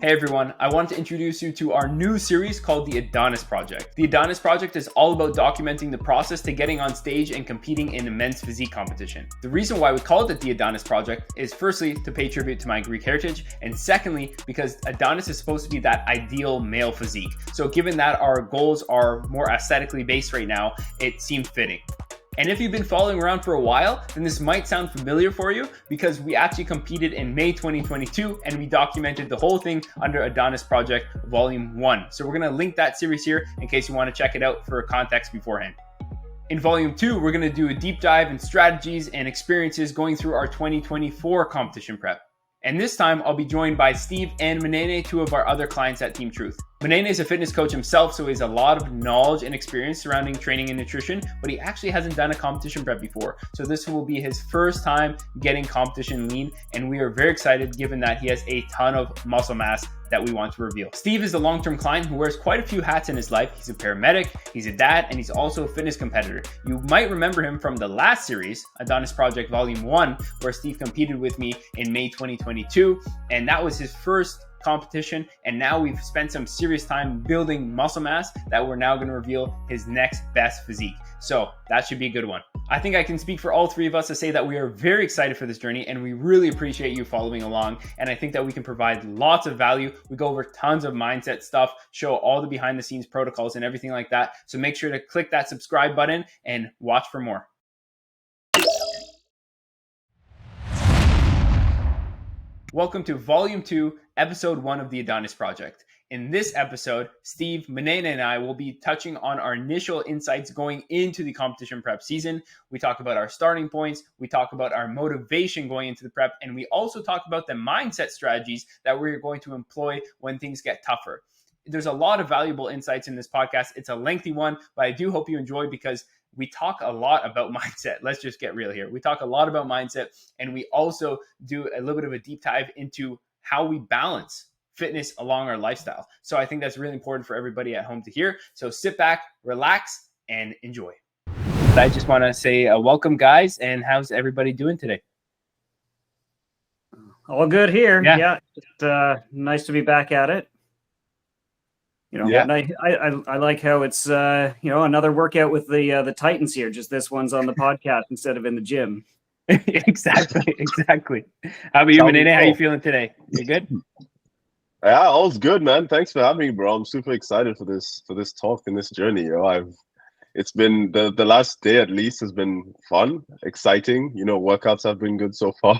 Hey everyone, I want to introduce you to our new series called the Adonis Project. The Adonis Project is all about documenting the process to getting on stage and competing in immense physique competition. The reason why we called it the Adonis Project is firstly to pay tribute to my Greek heritage, and secondly because Adonis is supposed to be that ideal male physique. So given that our goals are more aesthetically based right now, it seemed fitting. And if you've been following around for a while, then this might sound familiar for you because we actually competed in May 2022 and we documented the whole thing under Adonis Project Volume 1. So we're gonna link that series here in case you wanna check it out for context beforehand. In Volume 2, we're gonna do a deep dive in strategies and experiences going through our 2024 competition prep. And this time, I'll be joined by Steve and Munene, two of our other clients at Team Truth. Munene is a fitness coach himself, so he has a lot of knowledge and experience surrounding training and nutrition, but he actually hasn't done a competition prep before. So this will be his first time getting competition lean, and we are very excited given that he has a ton of muscle mass that we want to reveal. Steve is a long-term client who wears quite a few hats in his life. He's a paramedic, he's a dad, and he's also a fitness competitor. You might remember him from the last series, Adonis Project Volume 1, where Steve competed with me in May 2022, and that was his first competition, and now we've spent some serious time building muscle mass that we're now going to reveal his next best physique. So that should be a good one. I think I can speak for all three of us to say that we are very excited for this journey and we really appreciate you following along. And I think that we can provide lots of value. We go over tons of mindset stuff, show all the behind the scenes protocols and everything like that. So make sure to click that subscribe button and watch for more. Welcome to Volume 2, Episode 1 of the Adonis Project. In this episode, Steve, Munene, and I will be touching on our initial insights going into the competition prep season. We talk about our starting points, we talk about our motivation going into the prep, and we also talk about the mindset strategies that we're going to employ when things get tougher. There's a lot of valuable insights in this podcast. It's a lengthy one, but I do hope you enjoy because we talk a lot about mindset. Let's just get real here. We talk a lot about mindset, and we also do a little bit of a deep dive into how we balance fitness along our lifestyle. So I think that's really important for everybody at home to hear. So sit back, relax, and enjoy. I just want to say welcome, guys, and how's everybody doing today? All good here. Yeah. Just, nice to be back at it. You know, and I like how it's another workout with the Titans here. Just this one's on the podcast instead of in the gym. Exactly. How about you, Munene? How are you feeling today? You good? Yeah, all's good, man. Thanks for having me, bro. I'm super excited for this talk and this journey. It's been the last day at least has been fun, exciting. Workouts have been good so far.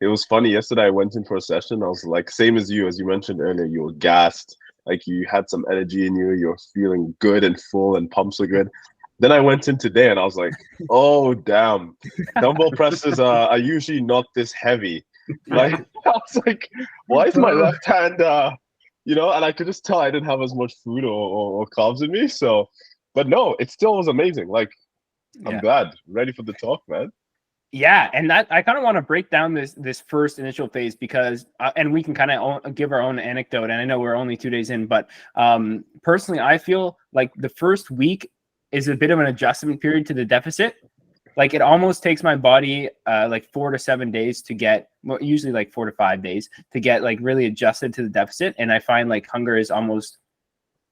It was funny. Yesterday I went in for a session. I was like, same as you mentioned earlier, you were gassed. Like you had some energy in you. You're feeling good and full and pumps are good. Then I went in today and I was like, oh, damn. Dumbbell presses are usually not this heavy. Like, I was like, why is my left hand, and I could just tell I didn't have as much food or carbs in me. So, but no, it still was amazing. Like, I'm glad. Ready for the talk, man. Yeah, and that I kind of want to break down this first initial phase because, and we can kind of give our own anecdote. And I know we're only 2 days in, but personally, I feel like the first week is a bit of an adjustment period to the deficit. Like it almost takes my body like 4 to 7 days to get, usually like 4 to 5 days to get like really adjusted to the deficit. And I find like hunger is almost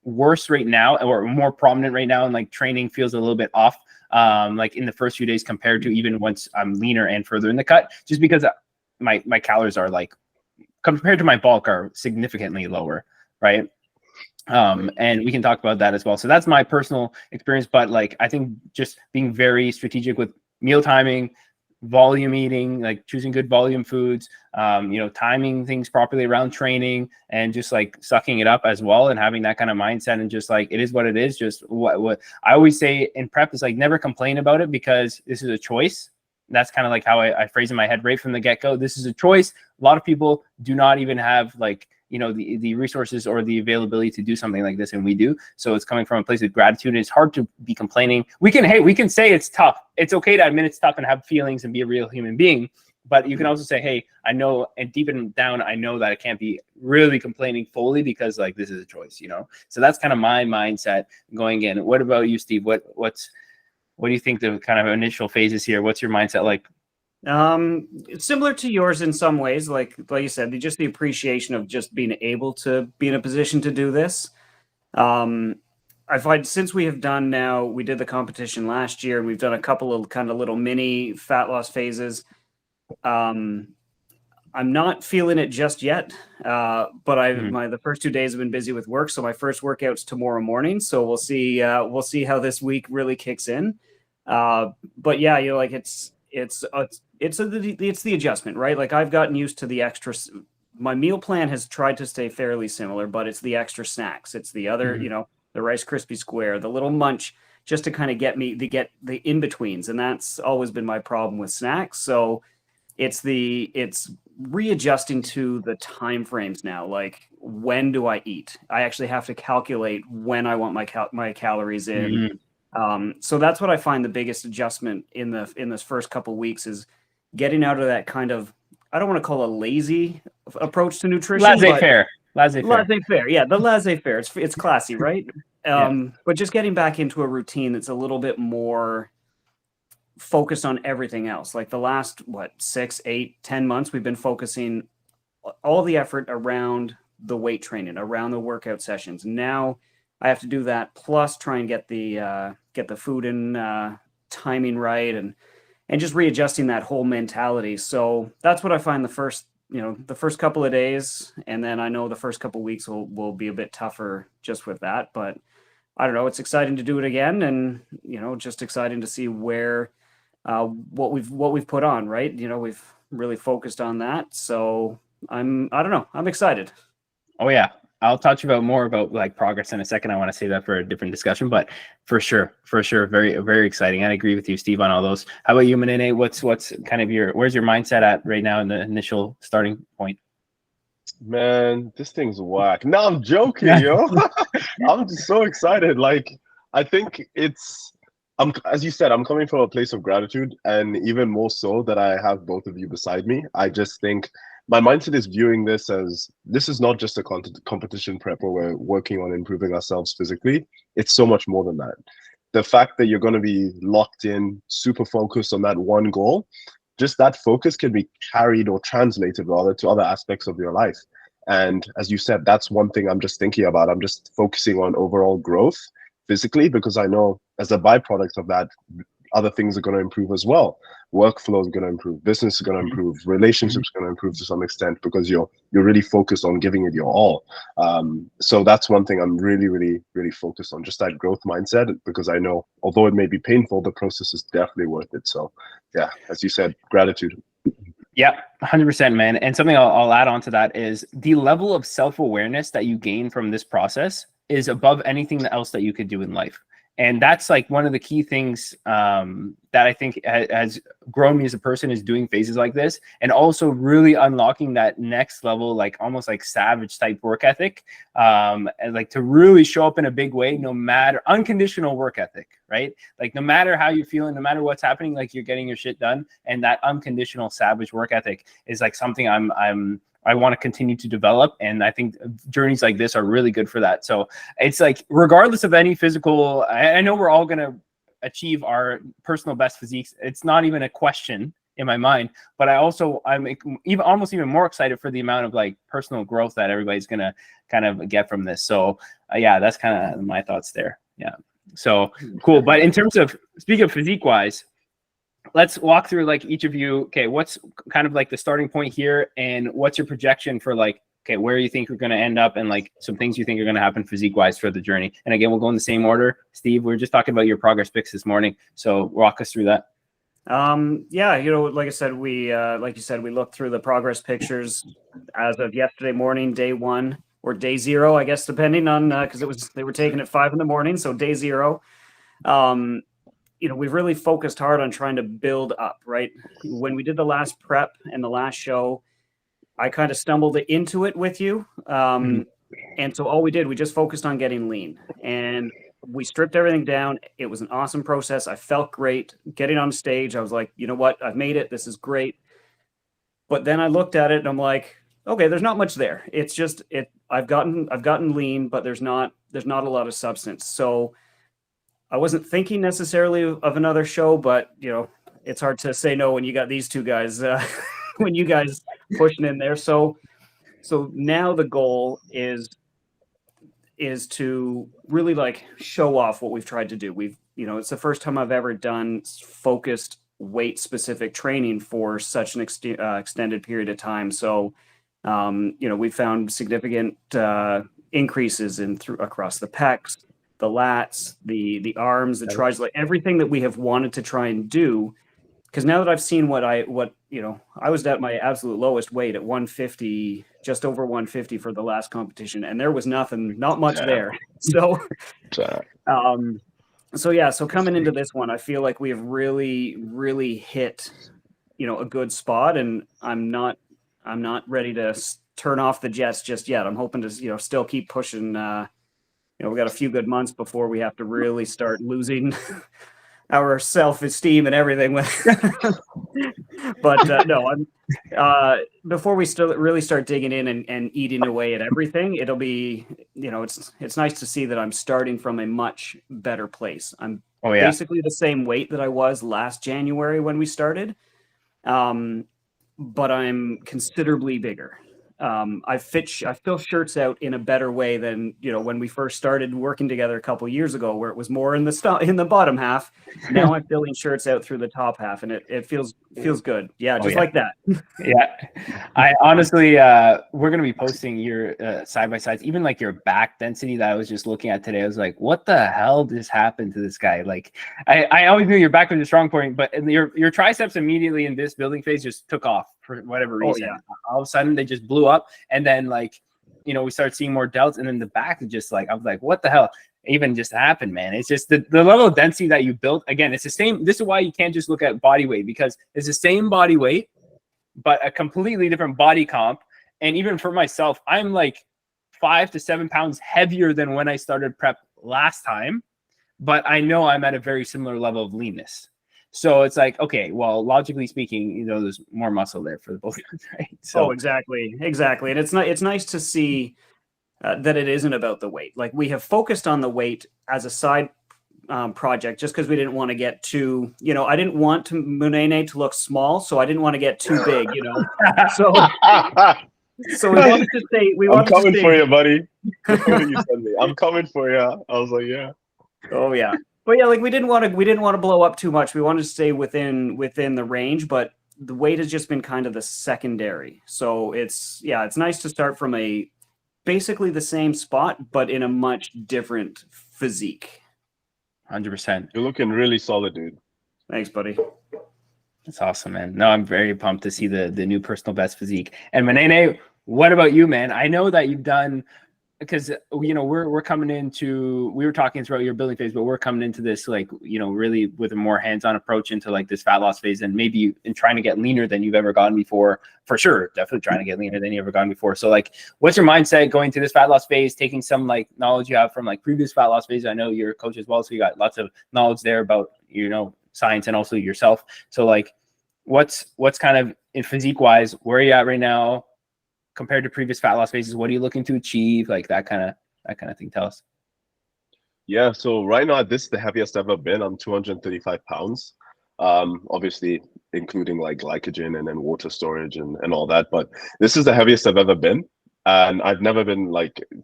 worse right now or more prominent right now. And like training feels a little bit off like in the first few days compared to even once I'm leaner and further in the cut, just because my calories are like compared to my bulk are significantly lower. Right. And we can talk about that as well. So that's my personal experience. But like, I think just being very strategic with meal timing, volume eating, like choosing good volume foods, timing things properly around training and just like sucking it up as well. And having that kind of mindset and just like, it is what it is. Just what I always say in prep is like, never complain about it because this is a choice. That's kind of like how I phrase in my head right from the get-go. This is a choice. A lot of people do not even have like, the resources or the availability to do something like this. And we do. So it's coming from a place of gratitude. It's hard to be complaining. We can say it's tough. It's okay to admit it's tough and have feelings and be a real human being. But you can also say, hey, I know, and deep down, I know that I can't be really complaining fully because like this is a choice, So that's kind of my mindset going in. What about you, Steve? What do you think the kind of initial phases here? What's your mindset like? It's similar to yours in some ways, like you said, just the appreciation of just being able to be in a position to do this. I find since we did the competition last year, and we've done a couple of kind of little mini fat loss phases. I'm not feeling it just yet, but the first 2 days have been busy with work, so my first workout's tomorrow morning. So we'll see how this week really kicks in. But yeah, like it's the adjustment, right? Like I've gotten used to the extra. My meal plan has tried to stay fairly similar, but it's the extra snacks. It's the other, the Rice Krispie square, the little munch, just to kind of get the in-betweens. And that's always been my problem with snacks. So it's readjusting to the time frames now. Like, when do I eat? I actually have to calculate when I want my calories in. So that's what I find the biggest adjustment in this first couple of weeks is getting out of that kind of, I don't want to call it a lazy approach to nutrition. Laissez-faire. Yeah, the laissez-faire. It's classy, right? But just getting back into a routine that's a little bit more focused on everything else. Like the last 6, 8, 10 months, we've been focusing all the effort around the weight training, around the workout sessions. Now I have to do that plus try and get the food and timing right, and just readjusting that whole mentality. So that's what I find the first couple of days, and then I know the first couple of weeks will be a bit tougher just with that. But I don't know, it's exciting to do it again, and just exciting to see where what we've put on, right? We've really focused on that. So I'm excited. Oh yeah. I'll touch more about like progress in a second. I want to save that for a different discussion, but for sure, very, very exciting. I agree with you, Steve, on all those. How about you, Munene? What's kind of where's your mindset at right now in the initial starting point? Man, this thing's whack. No, I'm joking, yo. I'm just so excited. Like, I think as you said, I'm coming from a place of gratitude, and even more so that I have both of you beside me. I just think my mindset is viewing this as, this is not just a competition prep where we're working on improving ourselves physically. It's so much more than that. The fact that you're going to be locked in, super focused on that one goal, just that focus can be carried or translated rather to other aspects of your life. And as you said, that's one thing I'm just thinking about. I'm just focusing on overall growth physically, because I know as a byproduct of that, other things are going to improve as well. Workflow is going to improve, business is going to improve, relationships are going to improve to some extent, because you're really focused on giving it your all. So that's one thing I'm really, really, really focused on, just that growth mindset, because I know although it may be painful, the process is definitely worth it. So yeah, as you said, gratitude. Yeah, 100%, man. And something I'll add on to that is the level of self-awareness that you gain from this process is above anything else that you could do in life. And that's like one of the key things that I think has grown me as a person, is doing phases like this, and also really unlocking that next level, like almost like savage type work ethic, and like to really show up in a big way, no matter, unconditional work ethic, right? Like no matter how you're feeling, no matter what's happening, like you're getting your shit done. And that unconditional savage work ethic is like something I want to continue to develop. And I think journeys like this are really good for that. So it's like, regardless of any physical, I know we're all going to achieve our personal best physiques. It's not even a question in my mind, but I'm almost even more excited for the amount of like personal growth that everybody's going to kind of get from this. So yeah, that's kind of my thoughts there. Yeah. So cool. But in terms of, speaking of physique wise, let's walk through like each of you. Okay, what's kind of like the starting point here, and what's your projection for like, okay, where you think you're going to end up, and like some things you think are going to happen physique wise for the journey. And again, we'll go in the same order. Steve, we were just talking about your progress pics this morning, so walk us through that. Yeah, like I said, like you said, we looked through the progress pictures as of yesterday morning, day 1 or day 0, I guess, depending on because they were taken at 5 a.m, so day 0. We've really focused hard on trying to build up, right? When we did the last prep and the last show, I kind of stumbled into it with you. And so all we did, we just focused on getting lean, and we stripped everything down. It was an awesome process. I felt great getting on stage. I was like, you know what? I've made it. This is great. But then I looked at it and I'm like, okay, there's not much there. It's just I've gotten lean, but there's not a lot of substance. So I wasn't thinking necessarily of another show, but it's hard to say no when you got these two guys, when you guys pushing in there. So now the goal is to really like show off what we've tried to do. We've, it's the first time I've ever done focused weight specific training for such an extended period of time. So, we found significant increases across the pecs, the lats, the arms, the tris, like everything that we have wanted to try and do. Because now that I've seen I was at my absolute lowest weight at 150, just over 150 for the last competition, and there was not much there. So, so coming into this one, I feel like we have really, really hit, a good spot, and I'm not ready to turn off the jets just yet. I'm hoping to, still keep pushing. We got a few good months before we have to really start losing our self-esteem and everything. But no, before we really start digging in and eating away at everything, it'll be, it's nice to see that I'm starting from a much better place. I'm basically the same weight that I was last January when we started, but I'm considerably bigger. I fill shirts out in a better way than, when we first started working together a couple years ago, where it was more in the bottom half. Now I'm filling shirts out through the top half, and it feels good. Yeah, just like that. Yeah, I honestly, we're gonna be posting your side by sides, even like your back density that I was just looking at today. I was like, what the hell just happened to this guy? Like, I always knew your back was a strong point, but your triceps immediately in this building phase just took off for whatever reason. All of a sudden they just blew up, and then we started seeing more delts, and then the back is just like, I was like, what the hell even just happened, man? It's just the level of density that you built. Again, it's the same. This is why you can't just look at body weight, because it's the same body weight but a completely different body comp. And even for myself, I'm like 5 to 7 pounds heavier than when I started prep last time, but I know I'm at a very similar level of leanness. So it's like, okay, well, logically speaking, there's more muscle there for the both of us, right? So exactly. And it's nice to see that it isn't about the weight. Like, we have focused on the weight as a side project, just because we didn't want to get too, I didn't want Munene to look small, so I didn't want to get too big, So we wanted to stay. I'm coming for you, buddy. You send me. I'm coming for you. I was like, yeah. Oh yeah. But yeah, like we didn't want to blow up too much. We wanted to stay within the range, but the weight has just been kind of the secondary. So it's nice to start from basically the same spot, but in a much different physique. 100%. You're looking really solid, dude. Thanks, buddy. That's awesome, man. No, I'm very pumped to see the new personal best physique. And Munene, what about you, man? I know that you've done, because we're coming into, we were talking throughout your building phase, but we're coming into this really with a more hands-on approach into this fat loss phase, and maybe in trying to get leaner than you've ever gotten before. For sure, definitely trying to get leaner than you've ever gotten before. So what's your mindset going through this fat loss phase, taking some knowledge you have from previous fat loss phases? I know you're a coach as well, so you got lots of knowledge there about science and also yourself. So what's kind of in physique wise, where are you at right now compared to previous fat loss phases? What are you looking to achieve? That kind of thing. Tell us. Yeah, so right now this is the heaviest I've ever been. I'm 235 pounds. Obviously including glycogen and then water storage and all that, but this is the heaviest I've ever been. And I've never been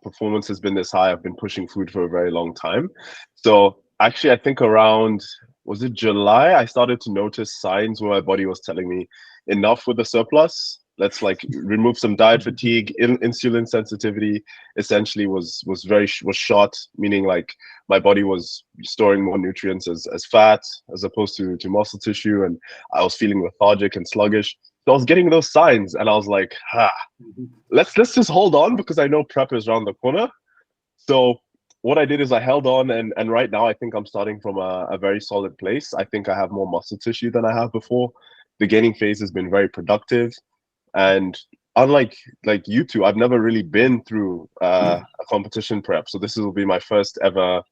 performance has been this high. I've been pushing food for a very long time. So actually, I think around, was it July, I started to notice signs where my body was telling me enough with the surplus. Let's remove some diet fatigue. Insulin sensitivity essentially was shot, meaning my body was storing more nutrients as fat as opposed to muscle tissue, and I was feeling lethargic and sluggish. So I was getting those signs, and I was like, let's just hold on, because I know prep is around the corner. So what I did is I held on, and right now I think I'm starting from a very solid place. I think I have more muscle tissue than I have before. The gaining phase has been very productive. And unlike you two, I've never really been through a competition prep. So this will be my first ever,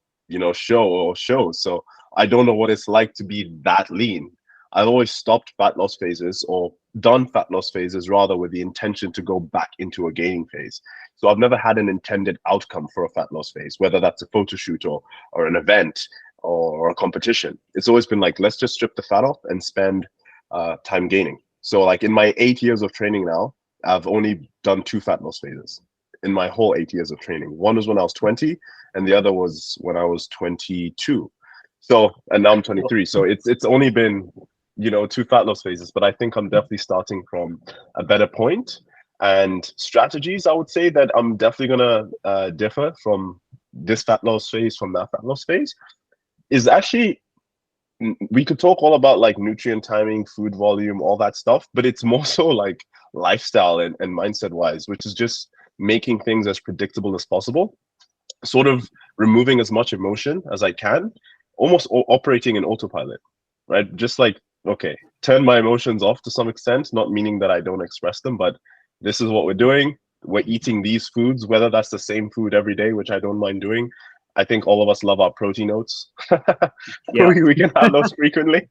show. So I don't know what it's like to be that lean. I've always stopped fat loss phases, or done fat loss phases rather, with the intention to go back into a gaining phase. So I've never had an intended outcome for a fat loss phase, whether that's a photo shoot or an event. or a competition. It's always been like, let's just strip the fat off and spend time gaining. So like in my 8 years of training now, I've only done 2 fat loss phases in my whole 8 years of training. One was when I was 20 and the other was when I was 22. So, and now I'm 23. So it's only been, 2 fat loss phases, but I think I'm definitely starting from a better point. And strategies, I would say that I'm definitely gonna differ from this fat loss phase from that fat loss phase. Is actually, we could talk all about like nutrient timing, food volume, all that stuff, but it's more so like lifestyle and mindset wise, which is just making things as predictable as possible, sort of removing as much emotion as I can, almost operating in autopilot, right? Just like, okay, turn my emotions off to some extent, not meaning that I don't express them, but this is what we're doing. We're eating these foods, whether that's the same food every day, which I don't mind doing. I think all of us love our protein oats. Yeah. we can have those frequently.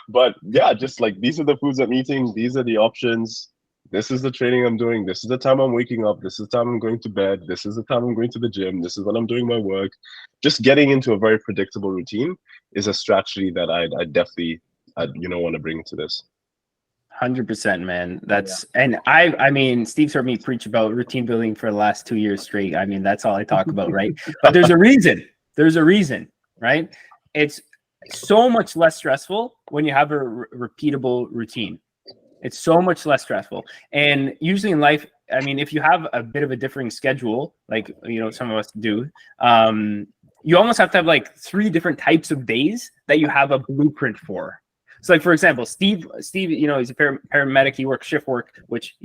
But yeah, just like these are the foods I'm eating. These are the options. This is the training I'm doing. This is the time I'm waking up. This is the time I'm going to bed. This is the time I'm going to the gym. This is when I'm doing my work. Just getting into a very predictable routine is a strategy that I definitely want to bring to this. 100%, man. That's and I mean, Steve's heard me preach about routine building for the last 2 years straight. I mean, that's all I talk about, right? But there's a reason. There's a reason, right? It's so much less stressful when you have a repeatable routine. It's so much less stressful. And usually in life, I mean, if you have a bit of a differing schedule, like some of us do, you almost have to have like 3 different types of days that you have a blueprint for. So like, for example, Steve, he's a paramedic. He works shift work, which,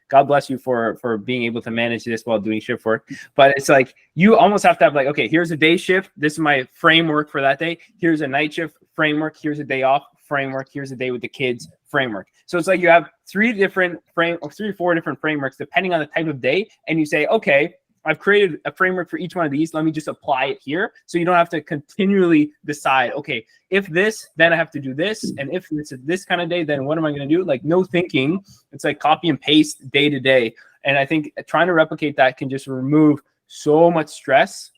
God bless you for being able to manage this while doing shift work. But it's like, you almost have to have like, okay, here's a day shift. This is my framework for that day. Here's a night shift framework. Here's a day off framework. Here's a day with the kids framework. So it's like you have 3 or 4 different frameworks, depending on the type of day. And you say, okay, I've created a framework for each one of these. Let me just apply it here. So you don't have to continually decide, okay, if this, then I have to do this. And if it's this kind of day, then what am I going to do? Like no thinking. It's like copy and paste day to day. And I think trying to replicate that can just remove so much stress,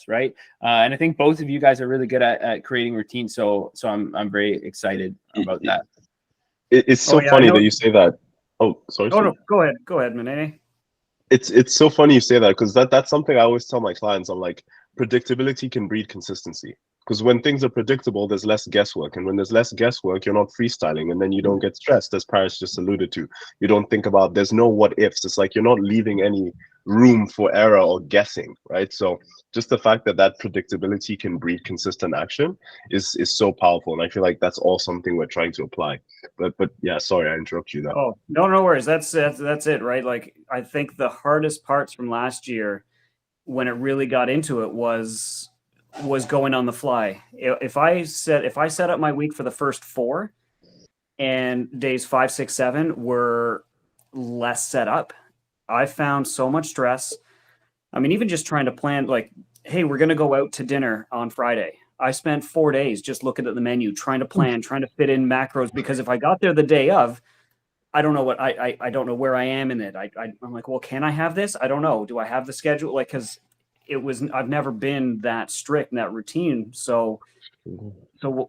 right? And I think both of you guys are really good at creating routines. So I'm very excited about that. It's so funny that you say that. Oh, sorry. Oh, no, go ahead, Munene. It's so funny you say that, because that's something I always tell my clients. I'm like, predictability can breed consistency, because when things are predictable, there's less guesswork, and when there's less guesswork, you're not freestyling, and then you don't get stressed, as Parris just alluded to. You don't think about, there's no what ifs. It's like you're not leaving any room for error or guessing, right? So just the fact that predictability can breed consistent action is so powerful, and I feel like that's all something we're trying to apply. But yeah, sorry I interrupt you there. Oh, no worries. That's it, right? Like, I think the hardest parts from last year, when it really got into it, was going on the fly. If I set up my week for the first 4, and days 5, 6, 7 were less set up, I found so much stress. I mean, even just trying to plan, like, hey, we're going to go out to dinner on Friday. I spent 4 days just looking at the menu, trying to plan, trying to fit in macros, because if I got there the day of, I don't know what I don't know where I am in it. I'm like, well, can I have this? I don't know. Do I have the schedule? Like, because I've never been that strict in that routine. So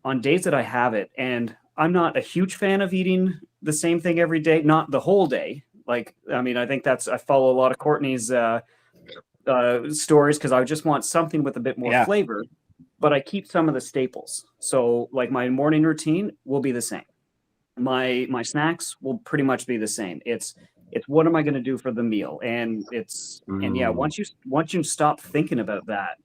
on days that I have it, and I'm not a huge fan of eating the same thing every day, not the whole day. Like, I mean, I think I follow a lot of Courtney's stories, because I just want something with a bit more flavor, but I keep some of the staples. So like my morning routine will be the same. My snacks will pretty much be the same. It's what am I going to do for the meal? And once you stop thinking about that,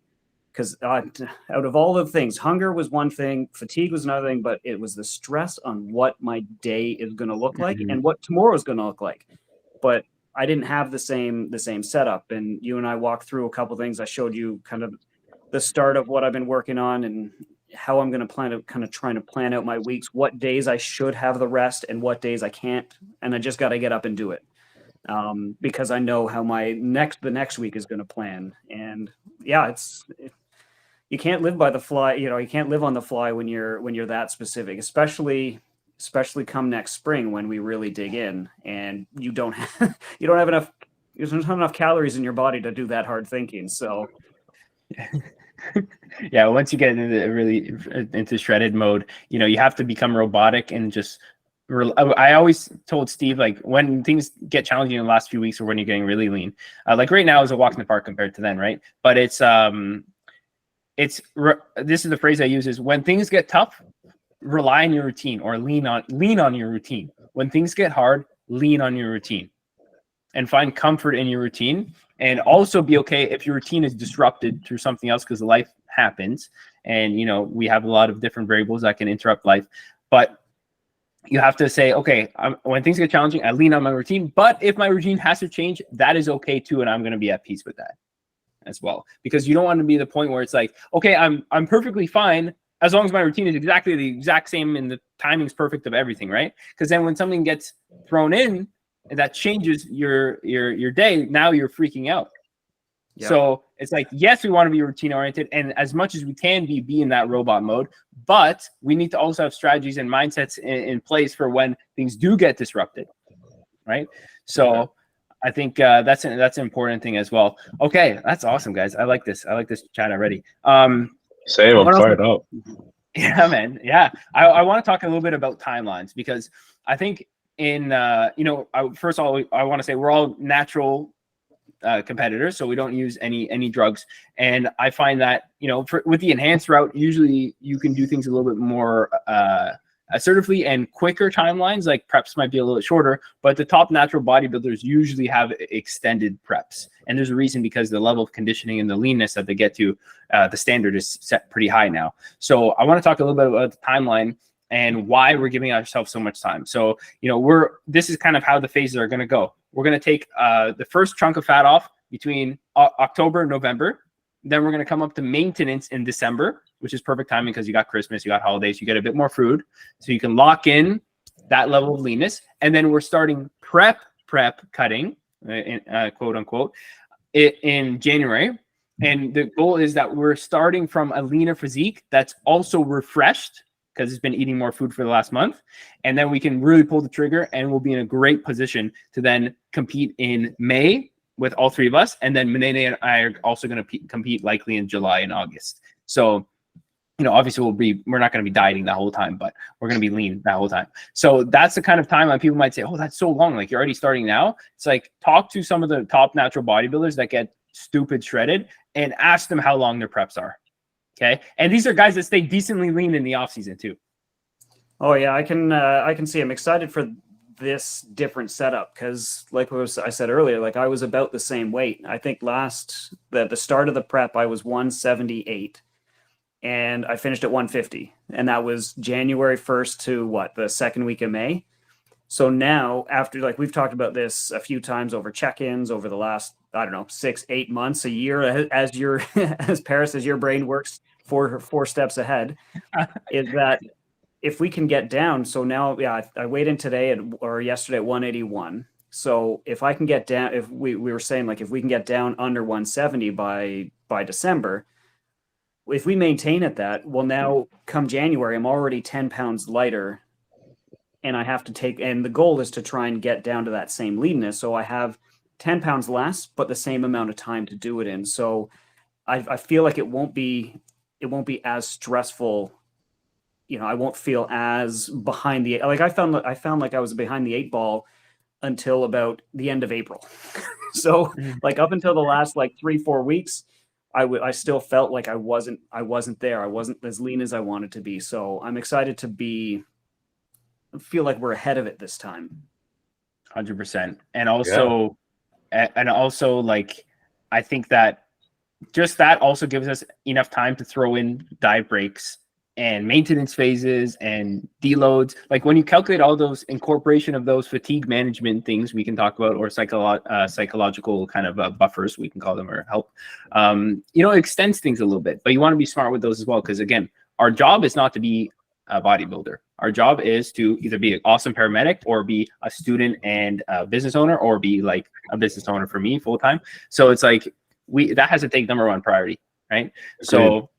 because out of all the things, hunger was one thing, fatigue was another thing, but it was the stress on what my day is going to look like and what tomorrow is going to look like. But I didn't have the same setup. And you and I walked through a couple things. I showed you kind of the start of what I've been working on and how I'm going to trying to plan out my weeks, what days I should have the rest and what days I can't. And I just got to get up and do it. Because I know how the next week is going to plan. And yeah, you can't live by the fly. You can't live on the fly when you're that specific, especially come next spring when we really dig in and you don't have enough calories in your body to do that hard thinking. So Yeah, once you get into shredded mode, you know, you have to become robotic and just. I always told Steve, like, when things get challenging in the last few weeks or when you're getting really lean, like right now is a walk in the park compared to then, right? But this is the phrase I use, is when things get tough, rely on your routine, or lean on your routine. When things get hard, lean on your routine and find comfort in your routine. And also be okay if your routine is disrupted through something else, because life happens. And, you know, we have a lot of different variables that can interrupt life. But you have to say, okay, when things get challenging, I lean on my routine. But if my routine has to change, that is okay too. And I'm going to be at peace with that as well. Because you don't want to be the point where it's like, okay, I'm perfectly fine as long as my routine is exactly the exact same and the timing's perfect of everything, right? Because then when something gets thrown in and that changes your day, now you're freaking out. Yep. So it's like, yes, we want to be routine oriented, and as much as we can be in that robot mode, but we need to also have strategies and mindsets in place for when things do get disrupted, right? So I think that's an important thing as well. Okay, that's awesome, guys. I like this chat already. Same, I'm fired up. Yeah, man. Yeah, I want to talk a little bit about timelines, because I think first of all, I want to say we're all natural competitors, so we don't use any drugs. And I find that, you know, with the enhanced route, usually you can do things a little bit more assertively and quicker timelines. Like preps might be a little shorter, but the top natural bodybuilders usually have extended preps. And there's a reason, because the level of conditioning and the leanness that they get to, the standard is set pretty high now. So I want to talk a little bit about the timeline and why we're giving ourselves so much time. So, you know, this is kind of how the phases are going to go. We're going to take the first chunk of fat off between October and November. Then we're going to come up to maintenance in December, which is perfect timing because you got Christmas, you got holidays, you get a bit more food. So you can lock in that level of leanness. And then we're starting prep cutting, quote unquote, in January. And the goal is that we're starting from a leaner physique that's also refreshed, because it's been eating more food for the last month. And then we can really pull the trigger, and we'll be in a great position to then compete in May with all three of us. And then Munene and I are also going to compete likely in July and August. So, you know, obviously we're not going to be dieting that whole time, but we're going to be lean that whole time. So that's the kind of timeline people might say, oh, that's so long. Like, you're already starting now. It's like, talk to some of the top natural bodybuilders that get stupid shredded and ask them how long their preps are. Okay. And these are guys that stay decently lean in the off season too. Oh yeah. I can see, I'm excited for this different setup, because like I said earlier, like I was about the same weight. I think the start of the prep, I was 178 and I finished at 150. And that was January 1st to the second week of May. So now, after, like, we've talked about this a few times over check-ins over the last, I don't know, 6-8 months, a year, as Parris, as your brain works four steps ahead, is that if we can get down. So now, I weighed in today or yesterday at 181. So if I can get down, if we were saying, like, if we can get down under 170 by December, if we maintain at that, well, now come January, I'm already 10 pounds lighter. And I have to and the goal is to try and get down to that same leanness. So I have 10 pounds less, but the same amount of time to do it in. So I feel like it won't be as stressful. You know, I won't feel as behind the, like I found like I was behind the 8 ball until about the end of April. So like up until the last like 3-4 weeks, I still felt like I wasn't there. I wasn't as lean as I wanted to be. So I'm excited to feel like we're ahead of it this time. 100%. And also, like, I think that just that also gives us enough time to throw in diet breaks and maintenance phases and deloads. Like, when you calculate all those incorporation of those fatigue management things we can talk about, or psychological kind of buffers, we can call them, or help, it extends things a little bit, but you want to be smart with those as well. Because again, our job is not to be a bodybuilder. Our job is to either be an awesome paramedic, or be a student and a business owner, or be like a business owner for me full time. So it's like that has to take number one priority, right? Agreed. So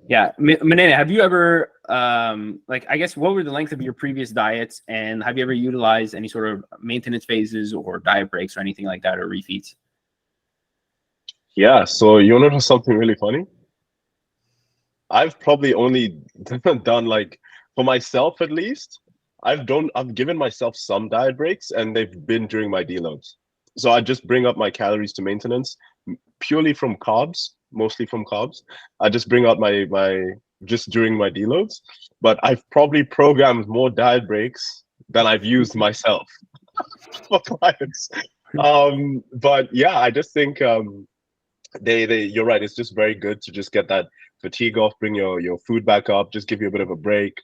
yeah, Munene, have you ever I guess, what were the length of your previous diets, and have you ever utilized any sort of maintenance phases or diet breaks or anything like that, or refeeds? Yeah. So you want to know something really funny? I've probably only done like, for myself at least, I've given myself some diet breaks, and they've been during my deloads. So I just bring up my calories to maintenance purely from carbs, mostly from carbs. I just bring up my just during my deloads, but I've probably programmed more diet breaks than I've used myself for clients. But yeah, I just think they you're right. It's just very good to just get that fatigue off, bring your food back up, just give you a bit of a break,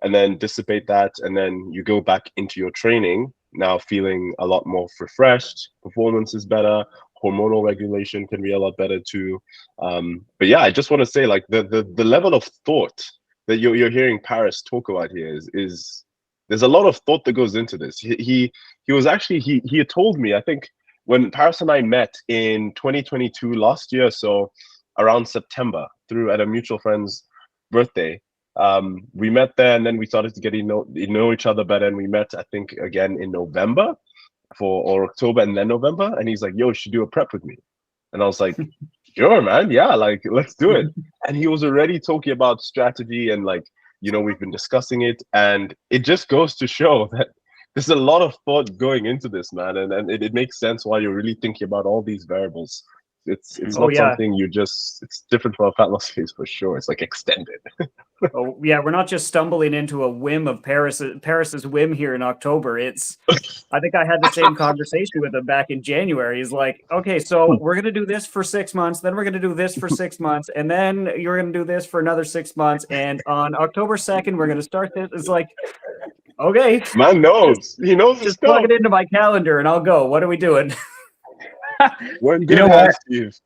and then dissipate that, and then you go back into your training now feeling a lot more refreshed. Performance is better. Hormonal regulation can be a lot better too. But yeah, I just want to say, like, the level of thought that you're hearing Parris talk about here is there's a lot of thought that goes into this. He was actually he had told me, I think, when Parris and I met in 2022 last year, so around September, through at a mutual friend's birthday. We met there, and then we started to get know each other better, and we met, I think, again in November or October, and then November. And he's like, "Yo, you should do a prep with me." And I was like, "Sure, man. Yeah, like, let's do it." And he was already talking about strategy, and like, we've been discussing it, and it just goes to show that there's a lot of thought going into this, man, and it makes sense why you're really thinking about all these variables. It's not something it's different from a fat loss phase for sure. It's like extended. Oh yeah, we're not just stumbling into a whim of Parris's whim here in October. I think I had the same conversation with him back in January. He's like, okay, so we're gonna do this for 6 months, then we're gonna do this for 6 months, and then you're gonna do this for another 6 months, and on October 2nd we're gonna start this. It's like, okay, man knows. He knows his just stuff. plug it into my calendar and I'll go. What are we doing? We're in good hands, Steve.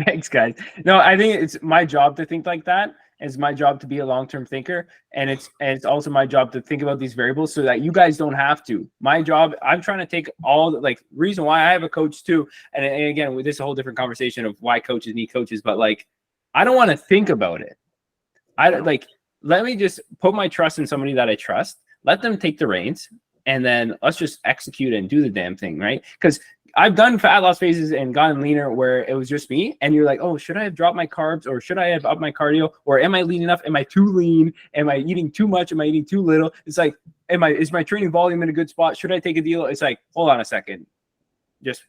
Thanks, guys. No, I think it's my job to think like that. It's my job to be a long-term thinker, and it's also my job to think about these variables so that you guys don't have to. My job, I'm trying to take all the, like, reason why I have a coach too, and again, this is a whole different conversation of why coaches need coaches, but like, I don't want to think about it. Let me just put my trust in somebody that I trust. Let them take the reins, and then let's just execute and do the damn thing, right? Because I've done fat loss phases and gotten leaner where it was just me, and you're like, oh, should I have dropped my carbs, or should I have upped my cardio, or am I lean enough? Am I too lean? Am I eating too much? Am I eating too little? It's like, is my training volume in a good spot? Should I take a deal? It's like, hold on a second, just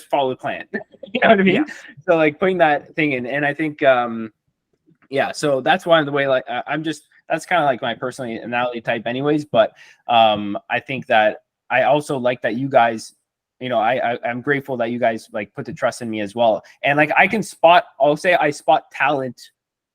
follow the plan. You know what I mean? Yeah. So like putting that thing in, and I think, so that's why the way, like, that's kind of like my personality type anyways. But I think that I also like that you guys, I'm grateful that you guys like put the trust in me as well. And like, I'll say I spot talent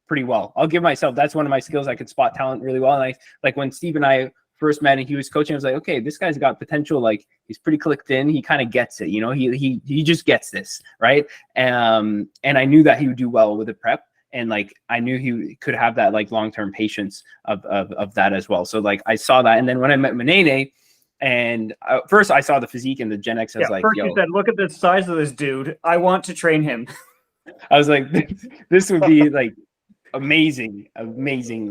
pretty well. I'll give myself, that's one of my skills. I can spot talent really well. And like when Steve and I first met and he was coaching, I was like, okay, this guy's got potential. Like, he's pretty clicked in. He kind of gets it. He just gets this. Right. And I knew that he would do well with the prep. And like, I knew he could have that like long-term patience of that as well. So like, I saw that. And then when I met Munene, and first I saw the physique and the Gen X. I was like, first you said, look at the size of this dude. I want to train him. I was like, this would be like amazing.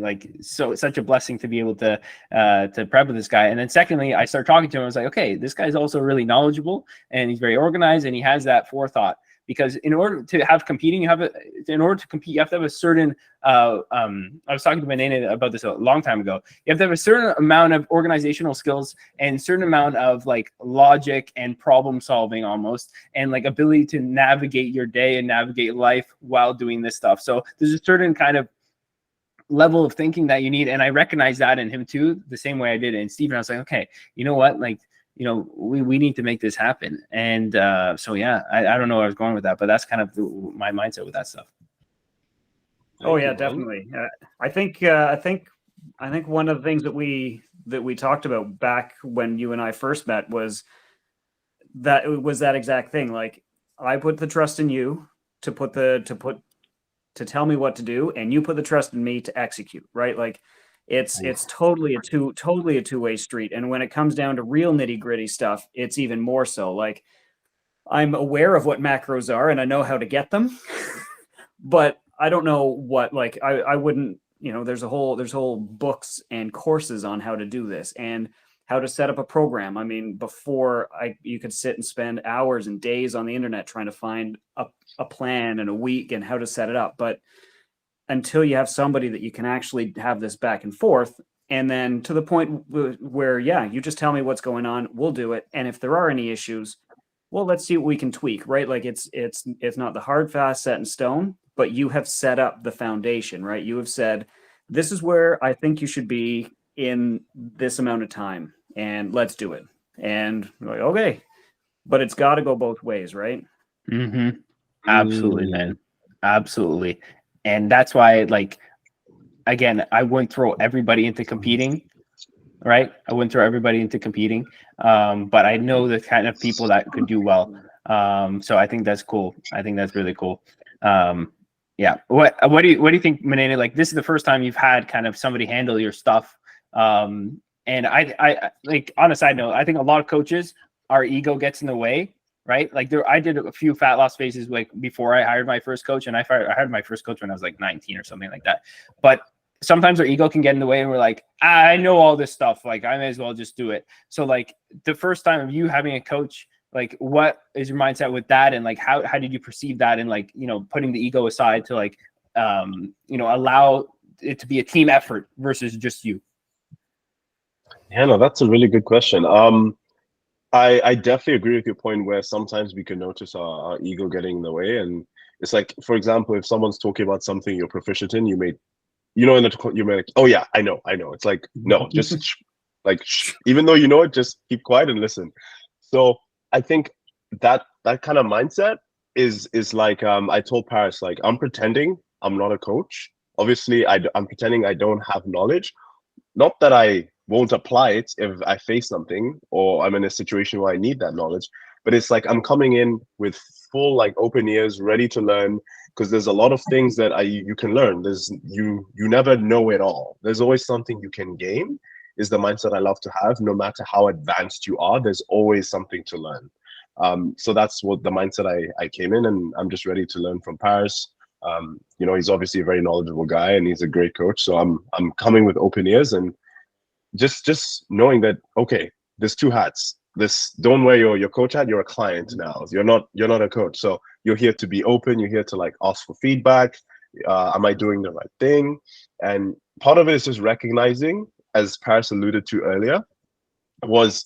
Like, such a blessing to be able to prep with this guy. And then secondly, I started talking to him. I was like, okay, this guy's also really knowledgeable, and he's very organized, and he has that forethought. Because in order to compete, you have to have a certain, I was talking to Munene about this a long time ago. You have to have a certain amount of organizational skills and a certain amount of like logic and problem solving almost, and like ability to navigate your day and navigate life while doing this stuff. So there's a certain kind of level of thinking that you need. And I recognize that in him too, the same way I did in Stephen. I was like, okay, you know what? Like, we need to make this happen. And so, yeah, I don't know where I was going with that, but that's kind of my mindset with that stuff. Oh yeah, definitely. I think one of the things that we talked about back when you and I first met was that exact thing. Like, I put the trust in you to tell me what to do, and you put the trust in me to execute, right? Like, it's totally a two-way street. And when it comes down to real nitty-gritty stuff, it's even more so. Like, I'm aware of what macros are and I know how to get them, but I don't know what, like, I wouldn't, there's whole books and courses on how to do this and how to set up a program. I mean, before you could sit and spend hours and days on the internet trying to find a plan and a week and how to set it up. But until you have somebody that you can actually have this back and forth. And then to the point where, yeah, you just tell me what's going on, we'll do it. And if there are any issues, well, let's see what we can tweak, right? Like it's not the hard, fast, set in stone, but you have set up the foundation, right? You have said, this is where I think you should be in this amount of time, and let's do it. And we're like, okay, but it's got to go both ways, right? Mm-hmm. Absolutely, man. Absolutely. And that's why, like, again, I wouldn't throw everybody into competing, right? I wouldn't throw everybody into competing. But I know the kind of people that could do well. So I think that's cool. I think that's really cool. Yeah. What do you think, Munene? Like, this is the first time you've had kind of somebody handle your stuff. And I like, on a side note, I think a lot of coaches, our ego gets in the way, right? Like I did a few fat loss phases like before I hired my first coach, and I hired my first coach when I was like 19 or something like that. But sometimes our ego can get in the way, and we're like, I know all this stuff. Like, I may as well just do it. So like the first time of you having a coach, like, what is your mindset with that? And like, how did you perceive that? And like, you know, putting the ego aside to like, you know, allow it to be a team effort versus just you. Yeah, no, that's a really good question. I definitely agree with your point where sometimes we can notice our ego getting in the way. And it's like, for example, if someone's talking about something you're proficient in, you may like, oh yeah, I know. It's like, no, just like, even though you know it, just keep quiet and listen. So I think that kind of mindset is like, I told Parris, like, I'm pretending I'm not a coach. Obviously, I'm pretending I don't have knowledge. Not that I won't apply it if I face something or I'm in a situation where I need that knowledge, but it's like I'm coming in with full, like, open ears, ready to learn, because there's a lot of things that you can learn. You never know it all. There's always something you can gain, is the mindset I love to have. No matter how advanced you are, there's always something to learn. So that's what the mindset I came in, and I'm just ready to learn from Parris. You know, he's obviously a very knowledgeable guy and he's a great coach. So I'm coming with open ears and just knowing that, okay, there's two hats. Don't wear your coach hat. You're a client now. You're not a coach. So you're here to be open. You're here to like ask for feedback. Am I doing the right thing? And part of it is just recognizing, as Parris alluded to earlier, was,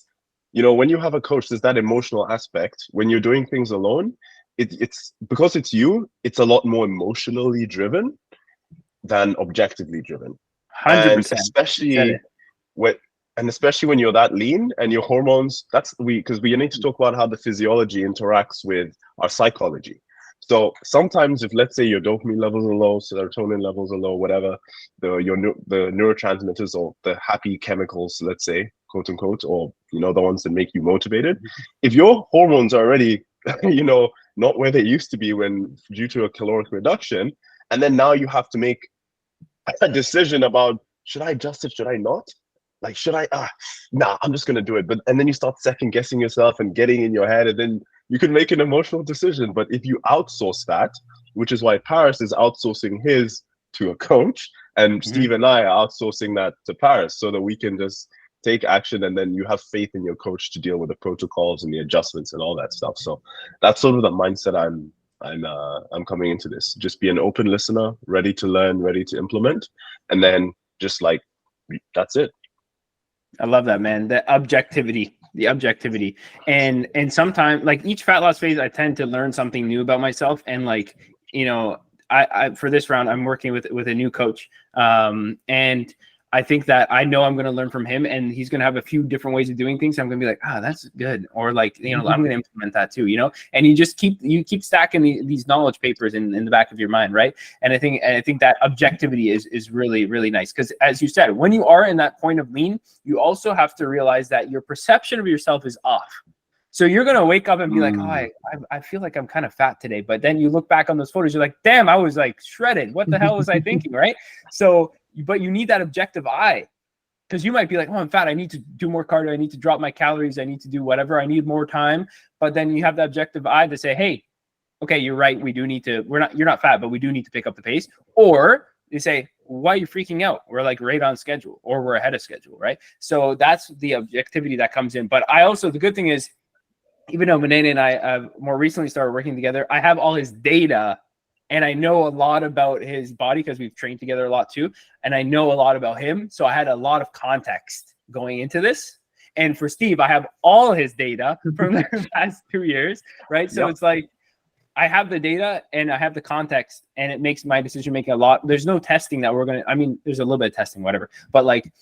you know, when you have a coach, there's that emotional aspect. When you're doing things alone, it's because it's you, it's a lot more emotionally driven than objectively driven. 100%. Especially when you're that lean and your hormones, because we need to talk about how the physiology interacts with our psychology. So sometimes if, let's say, your dopamine levels are low, serotonin levels are low, whatever, the neurotransmitters or the happy chemicals, let's say, quote unquote, or, you know, the ones that make you motivated, if your hormones are already, you know, not where they used to be due to a caloric reduction, and then now you have to make a decision about, should I adjust it, should I not? Like, should I? Nah, I'm just gonna do it. And then you start second guessing yourself and getting in your head, and then you can make an emotional decision. But if you outsource that, which is why Parris is outsourcing his to a coach, and Steve and I are outsourcing that to Parris, so that we can just take action, and then you have faith in your coach to deal with the protocols and the adjustments and all that stuff. So that's sort of the mindset I'm coming into this. Just be an open listener, ready to learn, ready to implement, and then just like, that's it. I love that, man. The objectivity. And sometimes, like, each fat loss phase, I tend to learn something new about myself. And like, you know, I for this round, I'm working with a new coach. And I think that I know I'm going to learn from him, and he's going to have a few different ways of doing things. I'm going to be like, that's good. Or like, you know, I'm going to implement that too, you know, and you just keep stacking these knowledge papers in the back of your mind. Right. And I think that objectivity is really, really nice. Cause as you said, when you are in that point of lean, you also have to realize that your perception of yourself is off. So you're going to wake up and be like, I feel like I'm kind of fat today. But then you look back on those photos, you're like, damn, I was like shredded. What the hell was I thinking? Right. So, but you need that objective eye, because you might be like, I'm fat. I need to do more cardio. I need to drop my calories. I need to do whatever. I need more time. But then you have the objective eye to say, hey, okay, you're right. You're not fat, but we do need to pick up the pace. Or you say, why are you freaking out? We're like right on schedule, or we're ahead of schedule. Right. So that's the objectivity that comes in. But the good thing is, even though Munene and I have more recently started working together, I have all his data and I know a lot about his body because we've trained together a lot too. And I know a lot about him. So I had a lot of context going into this. And for Steve, I have all his data from the past 2 years, right? So it's like, I have the data and I have the context, and it makes my decision making a lot. There's no testing that we're going to, I mean, there's a little bit of testing, whatever, but like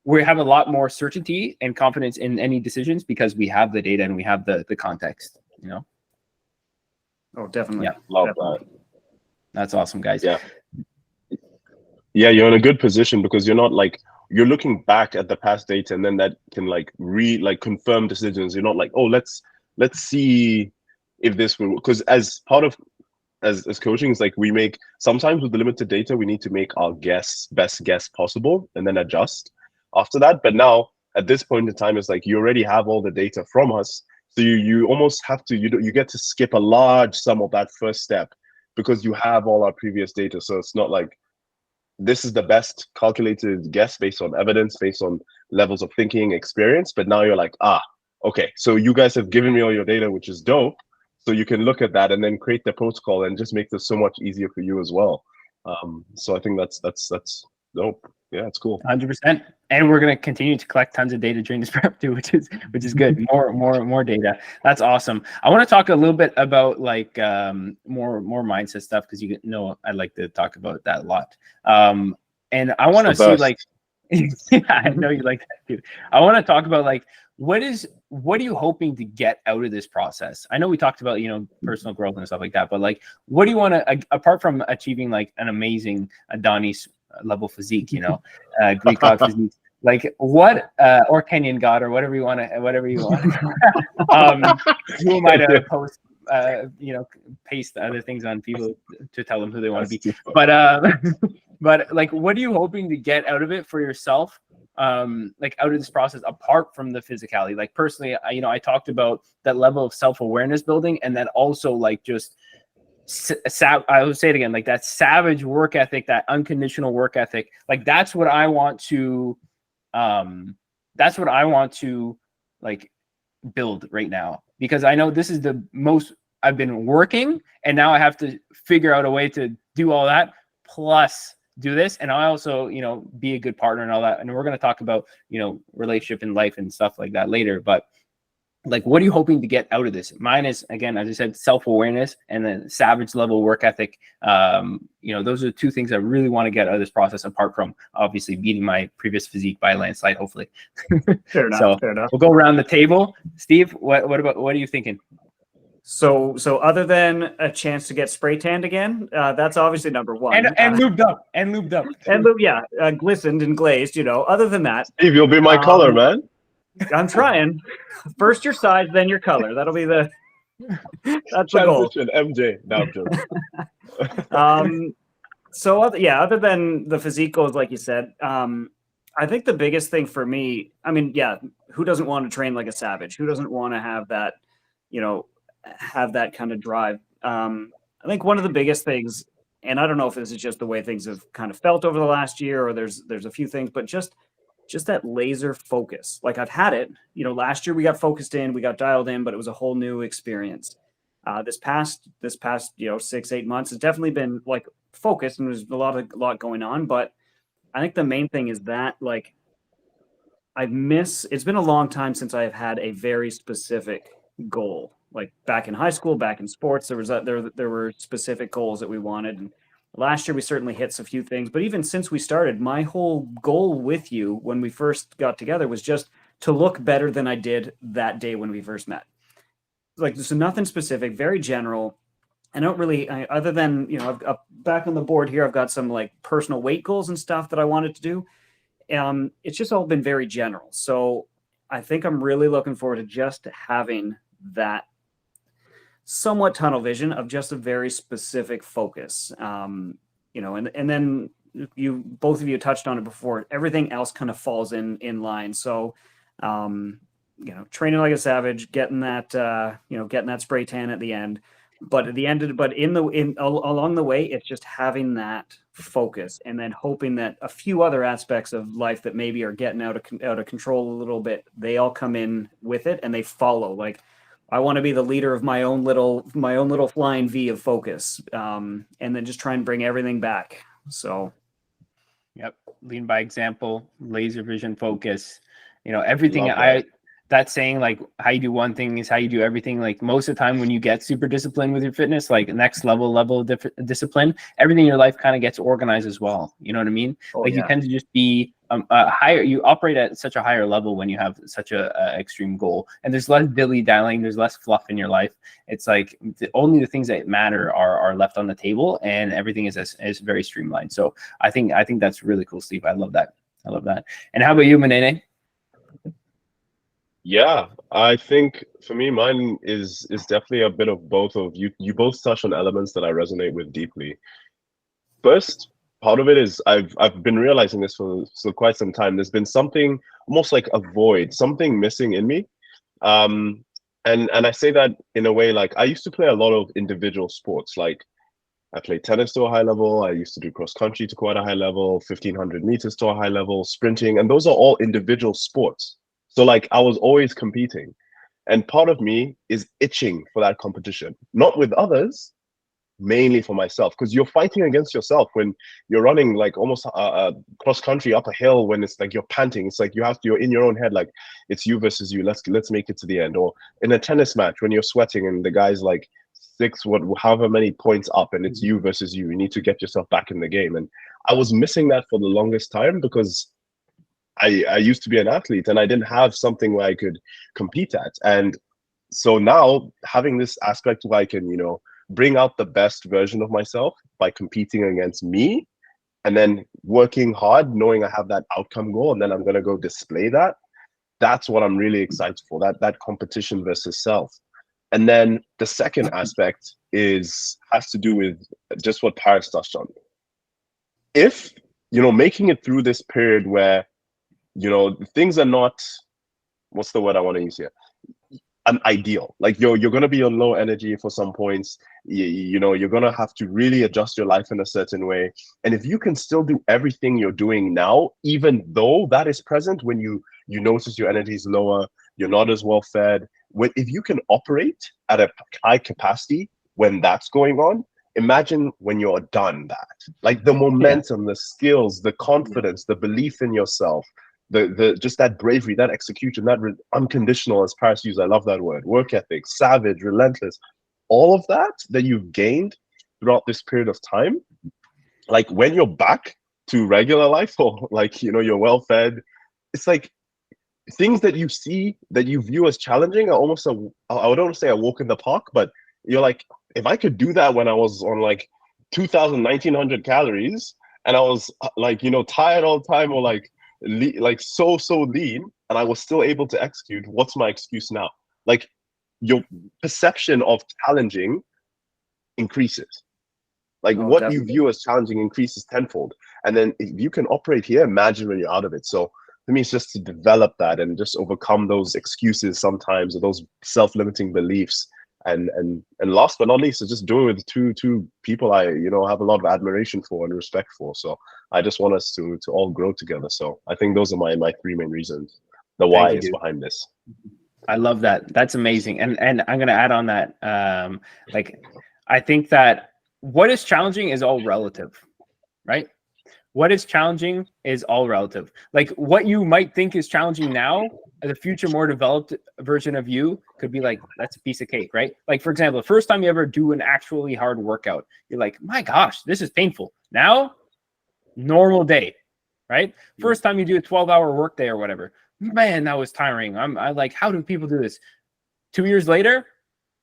we have a lot more certainty and confidence in any decisions because we have the data and we have the context, you know? Oh, definitely. Yeah, love definitely. that. That's awesome, guys. Yeah. Yeah, you're in a good position because you're not like, you're looking back at the past data and then that can like confirm decisions. You're not like, oh, let's see if this will, because as part of as coaching, it's like we make, sometimes with the limited data, we need to make our best guess possible and then adjust after that. But now at this point in time, it's like you already have all the data from us. So you almost have to, you get to skip a large sum of that first step because you have all our previous data. So it's not like, this is the best calculated guess based on evidence, based on levels of thinking, experience. But now you're like, okay, so you guys have given me all your data, which is dope. So you can look at that and then create the protocol and just make this so much easier for you as well. So I think that's dope. Yeah, it's cool. 100%. And we're going to continue to collect tons of data during this prep too, which is good. More data. That's awesome. I want to talk a little bit about like more mindset stuff because you know I like to talk about that a lot. And I want to see like, yeah, I know you like that too. I want to talk about like what are you hoping to get out of this process? I know we talked about, you know, personal growth and stuff like that, but like, what do you want to, apart from achieving like an amazing Adonis level physique, you know, Greek god physique, like what, or Kenyan god or whatever you want. Who am I to post, you know, paste other things on people to tell them who they want to be. But like, what are you hoping to get out of it for yourself? Like out of this process, apart from the physicality, like personally, I talked about that level of self-awareness building, and then also like just I would say it again, like that savage work ethic, that unconditional work ethic, like that's what I want to like build right now, because I know this is the most I've been working, and now I have to figure out a way to do all that plus do this, and I also, you know, be a good partner and all that. And we're going to talk about, you know, relationship and life and stuff like that later. But like, what are you hoping to get out of this? Mine is, again, as I said, self-awareness and then savage level work ethic. You know, those are the two things I really want to get out of this process, apart from obviously beating my previous physique by a landslide, hopefully. Fair enough. Fair enough. We'll go around the table. Steve, what are you thinking? So other than a chance to get spray tanned again, that's obviously number one. And lubed up. Yeah, glistened and glazed, you know. Other than that, Steve, you'll be my color, man. I'm trying. First your size, then your color. That'll be that's the goal. MJ. No, I'm joking. So other than the physique goals, like you said, I think the biggest thing for me, I mean, yeah, who doesn't want to train like a savage? Who doesn't want to have that, you know, have that kind of drive? I think one of the biggest things, and I don't know if this is just the way things have kind of felt over the last year, or there's a few things, but just that laser focus. Like I've had it, you know, last year we got focused in, we got dialed in, but it was a whole new experience. This past, you know, 6-8 months has definitely been like focused, and there's a lot going on. But I think the main thing is that like it's been a long time since I've had a very specific goal. Like back in high school, back in sports, there were specific goals that we wanted. And last year we certainly hit a few things, but even since we started, my whole goal with you when we first got together was just to look better than I did that day when we first met. Like, so nothing specific, very general. I don't really, other than, you know, I've back on the board here, I've got some like personal weight goals and stuff that I wanted to do. It's just all been very general. So I think I'm really looking forward to just having that somewhat tunnel vision of just a very specific focus. You know, and then both of you touched on it before, everything else kind of falls in line. So, you know, training like a savage, getting that spray tan at the end, but at the end along the way, it's just having that focus, and then hoping that a few other aspects of life that maybe are getting out of control a little bit, they all come in with it and they follow. Like I want to be the leader of my own little flying V of focus, and then just try and bring everything back. So, yep, lead by example, laser vision, focus. You know, everything. Love That saying, like, how you do one thing is how you do everything. Like, most of the time when you get super disciplined with your fitness, like next level of discipline, everything in your life kind of gets organized as well. You know what I mean? Like, you tend to just be higher. You operate at such a higher level when you have such a extreme goal, and there's less dilly-dallying, there's less fluff in your life. It's like only the things that matter are left on the table, and everything is very streamlined. So I think that's really cool, Steve. I love that. And how about you, Munene? Yeah, I think for me, mine is definitely a bit of both of you. You both touch on elements that I resonate with deeply. First, part of it is I've been realizing this for quite some time. There's been something almost like a void, something missing in me. And I say that in a way, like I used to play a lot of individual sports. Like I played tennis to a high level. I used to do cross country to quite a high level, 1500 meters to a high level, sprinting, and those are all individual sports. So like I was always competing, and part of me is itching for that competition, not with others, mainly for myself, because you're fighting against yourself when you're running like almost cross country up a hill. When it's like you're panting, it's like you're in your own head, like it's you versus you. Let's make it to the end. Or in a tennis match when you're sweating and the guy's like however many points up, and it's you versus you. You need to get yourself back in the game, and I was missing that for the longest time because I used to be an athlete and I didn't have something where I could compete at. And so now having this aspect where I can, bring out the best version of myself by competing against me and then working hard, knowing I have that outcome goal, and then I'm going to go display that. That's what I'm really excited for, that competition versus self. And then the second aspect has to do with just what Parris touched on. If, making it through this period where things are not, what's the word I want to use here? An ideal. Like you're going to be on low energy for some points. You're going to have to really adjust your life in a certain way. And if you can still do everything you're doing now, even though that is present when you notice your energy is lower, you're not as well fed. If you can operate at a high capacity when that's going on, imagine when you're done that. Like the momentum, the skills, the confidence, the belief in yourself, the just that bravery, that execution, that unconditional, as Parris used, I love that word, work ethic, savage, relentless, all of that you've gained throughout this period of time, like when you're back to regular life, or like, you're well fed, it's like things that you see that you view as challenging are almost I would almost say a walk in the park, but you're like, if I could do that when I was on like 1900 calories and I was like, tired all the time, or like so lean, and I was still able to execute, what's my excuse now? Like your perception of challenging increases. Like what definitely. You view as challenging increases tenfold. And then if you can operate here, imagine when you're out of it. So for me, it's just to develop that and just overcome those excuses sometimes, or those self-limiting beliefs. And last but not least, is just doing it with two people I have a lot of admiration for and respect for. So I just want us to all grow together. So I think those are my three main reasons. The why is behind this. I love that. That's amazing. And I'm gonna add on that. I think that what is challenging is all relative, right? What is challenging is all relative. Like what you might think is challenging now, the future more developed version of you could be like, that's a piece of cake, right? Like, for example, the first time you ever do an actually hard workout, you're like, my gosh, this is painful. Now, normal day, right? First time you do a 12-hour work day or whatever, man, that was tiring. I like, how do people do this? 2 years later,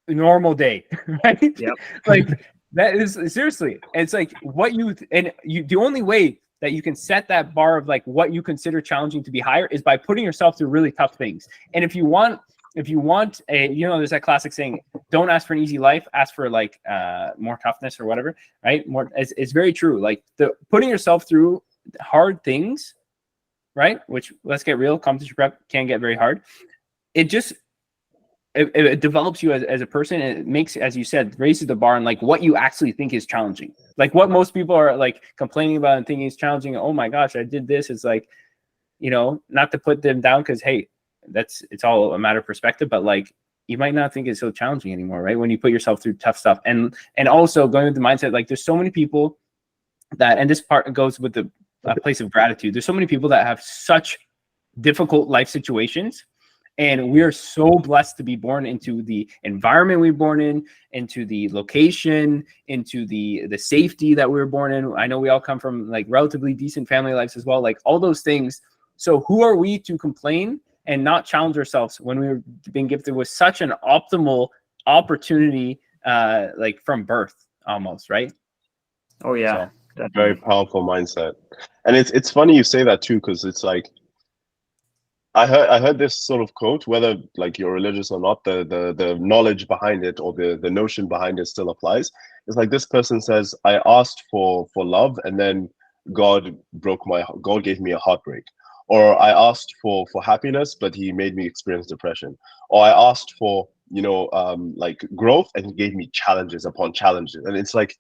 normal day, right? Yep. Like that is seriously, it's like the only way that you can set that bar of like what you consider challenging to be higher is by putting yourself through really tough things. And if you want a, there's that classic saying, don't ask for an easy life, ask for like more toughness or whatever, right? It's very true. Like putting yourself through hard things, right? Which, let's get real, competition prep can get very hard. It develops you as a person, and it makes, as you said, raises the bar on like what you actually think is challenging. Like what most people are like complaining about and thinking is challenging. Oh my gosh, I did this. It's like, not to put them down, because hey, it's all a matter of perspective, but like you might not think it's so challenging anymore, right? When you put yourself through tough stuff. And also going with the mindset, like there's so many people that, and this part goes with the place of gratitude. There's so many people that have such difficult life situations, and we are so blessed to be born into the environment we were born in, into the location, into the safety that we were born in. I know we all come from like relatively decent family lives as well, like all those things. So who are we to complain and not challenge ourselves when we're being gifted with such an optimal opportunity, like from birth almost, right? Oh yeah. So, very powerful mindset. And it's funny you say that too, because it's like, I heard this sort of quote, whether like you're religious or not, the knowledge behind it or the notion behind it still applies. It's like this person says, I asked for love, and then God gave me a heartbreak. Or I asked for happiness, but he made me experience depression. Or I asked for, like growth, and he gave me challenges upon challenges. And it's like,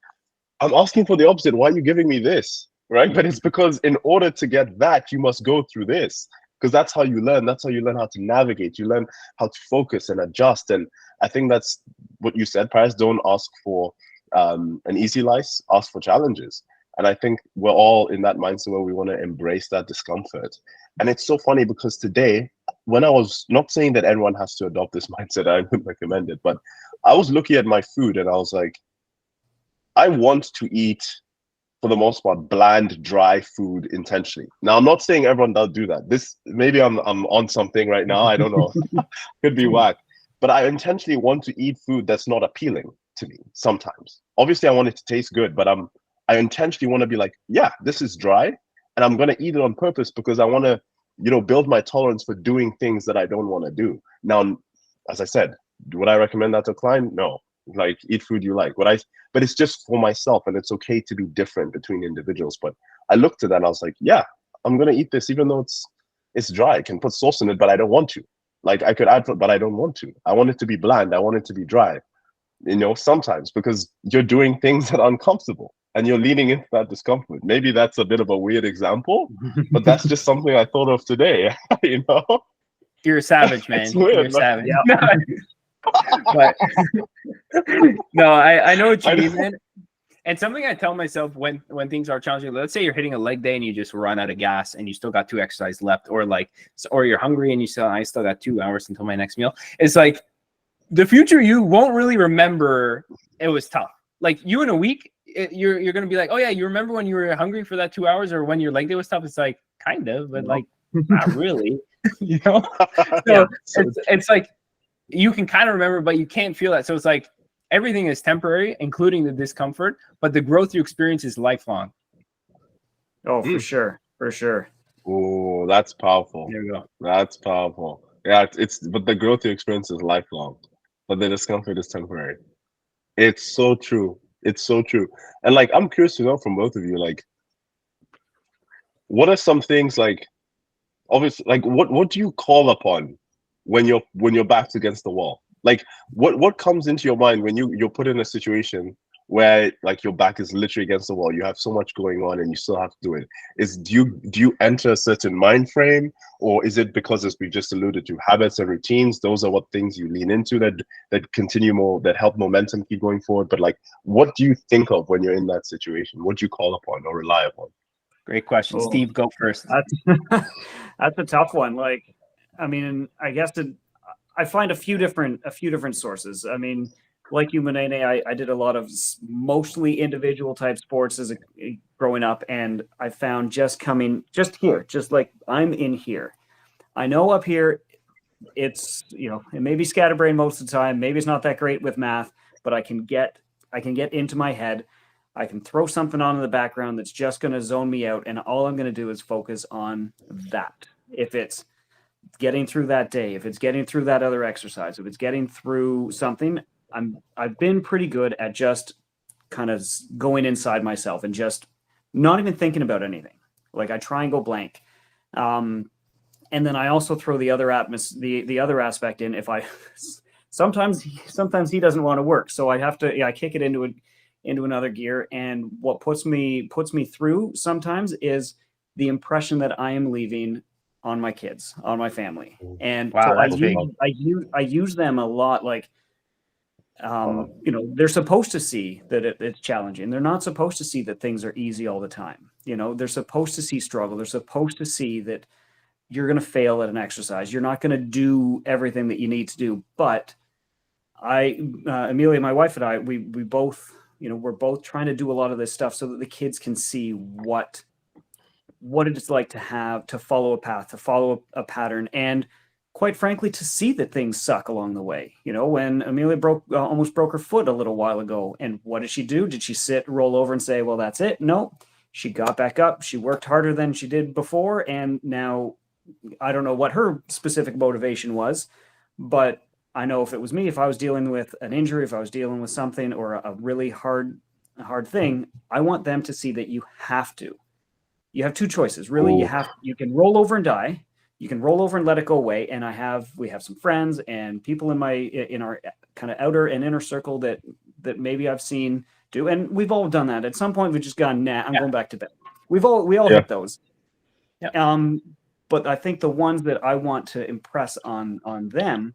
I'm asking for the opposite. Why are you giving me this? Right? But it's because in order to get that, you must go through this. Because that's how you learn. That's how you learn how to navigate. You learn how to focus and adjust. And I think that's what you said, Parris. Don't ask for an easy life. Ask for challenges. And I think we're all in that mindset where we want to embrace that discomfort. And it's so funny because today, when I was not saying that everyone has to adopt this mindset, I would recommend it, but I was looking at my food and I was like, I want to eat, for the most part, bland, dry food intentionally. Now, I'm not saying everyone does do that. This, maybe I'm on something right now. I don't know. Could be whack. But I intentionally want to eat food that's not appealing to me sometimes. Obviously, I want it to taste good, but I intentionally want to be like, yeah, this is dry, and I'm going to eat it on purpose because I want to, build my tolerance for doing things that I don't want to do. Now, as I said, would I recommend that to a client? No. Like, eat food you like. But it's just for myself, and it's okay to be different between individuals. But I looked at that and I was like, yeah, I'm gonna eat this even though it's dry. I can put sauce in it, but I don't want to. Like, I could add, but I don't want to. I want it to be bland. I want it to be dry. Sometimes because you're doing things that are uncomfortable and you're leaning into that discomfort. Maybe that's a bit of a weird exple, but that's just something I thought of today. You're a savage, man. It's weird, you're a savage. Yeah. But no, I know what you mean, man. And something I tell myself when things are challenging, let's say you're hitting a leg day and you just run out of gas and you still got 2 exercises left, or you're hungry and I still got 2 hours until my next meal. It's like the future you won't really remember it was tough. Like you in a week, you're gonna be like, oh yeah, you remember when you were hungry for that 2 hours or when your leg day was tough? It's like kind of, but like not really, So Yeah. it's like you can kind of remember, but you can't feel that. So it's like everything is temporary, including the discomfort, but the growth you experience is lifelong. Oh, for sure. For sure. Oh, that's powerful. There we go. That's powerful. Yeah, but the growth you experience is lifelong, but the discomfort is temporary. It's so true. It's so true. And like, I'm curious to know from both of you, like, what are some things like, obviously, like what do you call upon when you're backed against the wall? Like what comes into your mind when you're put in a situation where like your back is literally against the wall, you have so much going on and you still have to do it? Do you enter a certain mind frame, or is it because, as we just alluded to, habits and routines, those are what things you lean into that continue more, that help momentum keep going forward? But like, what do you think of when you're in that situation? What do you call upon or rely upon? Great question. Oh. Steve, go first. That's a tough one. Like, I mean, I guess I find a few different sources. I mean, like you, Munene, I did a lot of mostly individual type sports as growing up, and I found just here, just like I'm in here. I know up here, it's it may be scatterbrained most of the time. Maybe it's not that great with math, but I can get into my head. I can throw something on in the background that's just going to zone me out, and all I'm going to do is focus on that. If it's getting through that day, if it's getting through that other exercise, if it's getting through something, I've been pretty good at just kind of going inside myself and just not even thinking about anything. Like I try and go blank. And then I also throw the other the other aspect in. If I sometimes he doesn't want to work, so I have to I kick it into another gear. And what puts me through sometimes is the impression that I am leaving on my kids, on my family. And wow, so that's big. I use them a lot. Like, you know, they're supposed to see that it's challenging. They're not supposed to see that things are easy all the time. You know, they're supposed to see struggle. They're supposed to see that you're going to fail at an exercise. You're not going to do everything that you need to do. But Amelia, my wife, and I, we both, you know, we're both trying to do a lot of this stuff so that the kids can see what it's like to follow a path, to follow a pattern, and quite frankly, to see that things suck along the way. You know, when Amelia almost broke her foot a little while ago, and what did she do? Did she sit, roll over, and say, "Well, that's it"? No, she got back up. She worked harder than she did before, and now I don't know what her specific motivation was, but I know if it was me, if I was dealing with an injury, if I was dealing with something or a really hard thing, I want them to see that you have to. You have two choices, really. You can roll over and die. You can roll over and let it go away. And we have some friends and people in our kind of outer and inner circle that maybe I've seen do, and we've all done that. At some point, we've just gone, nah, I'm going back to bed. We all hit those. Yeah. But I think the ones that I want to impress on them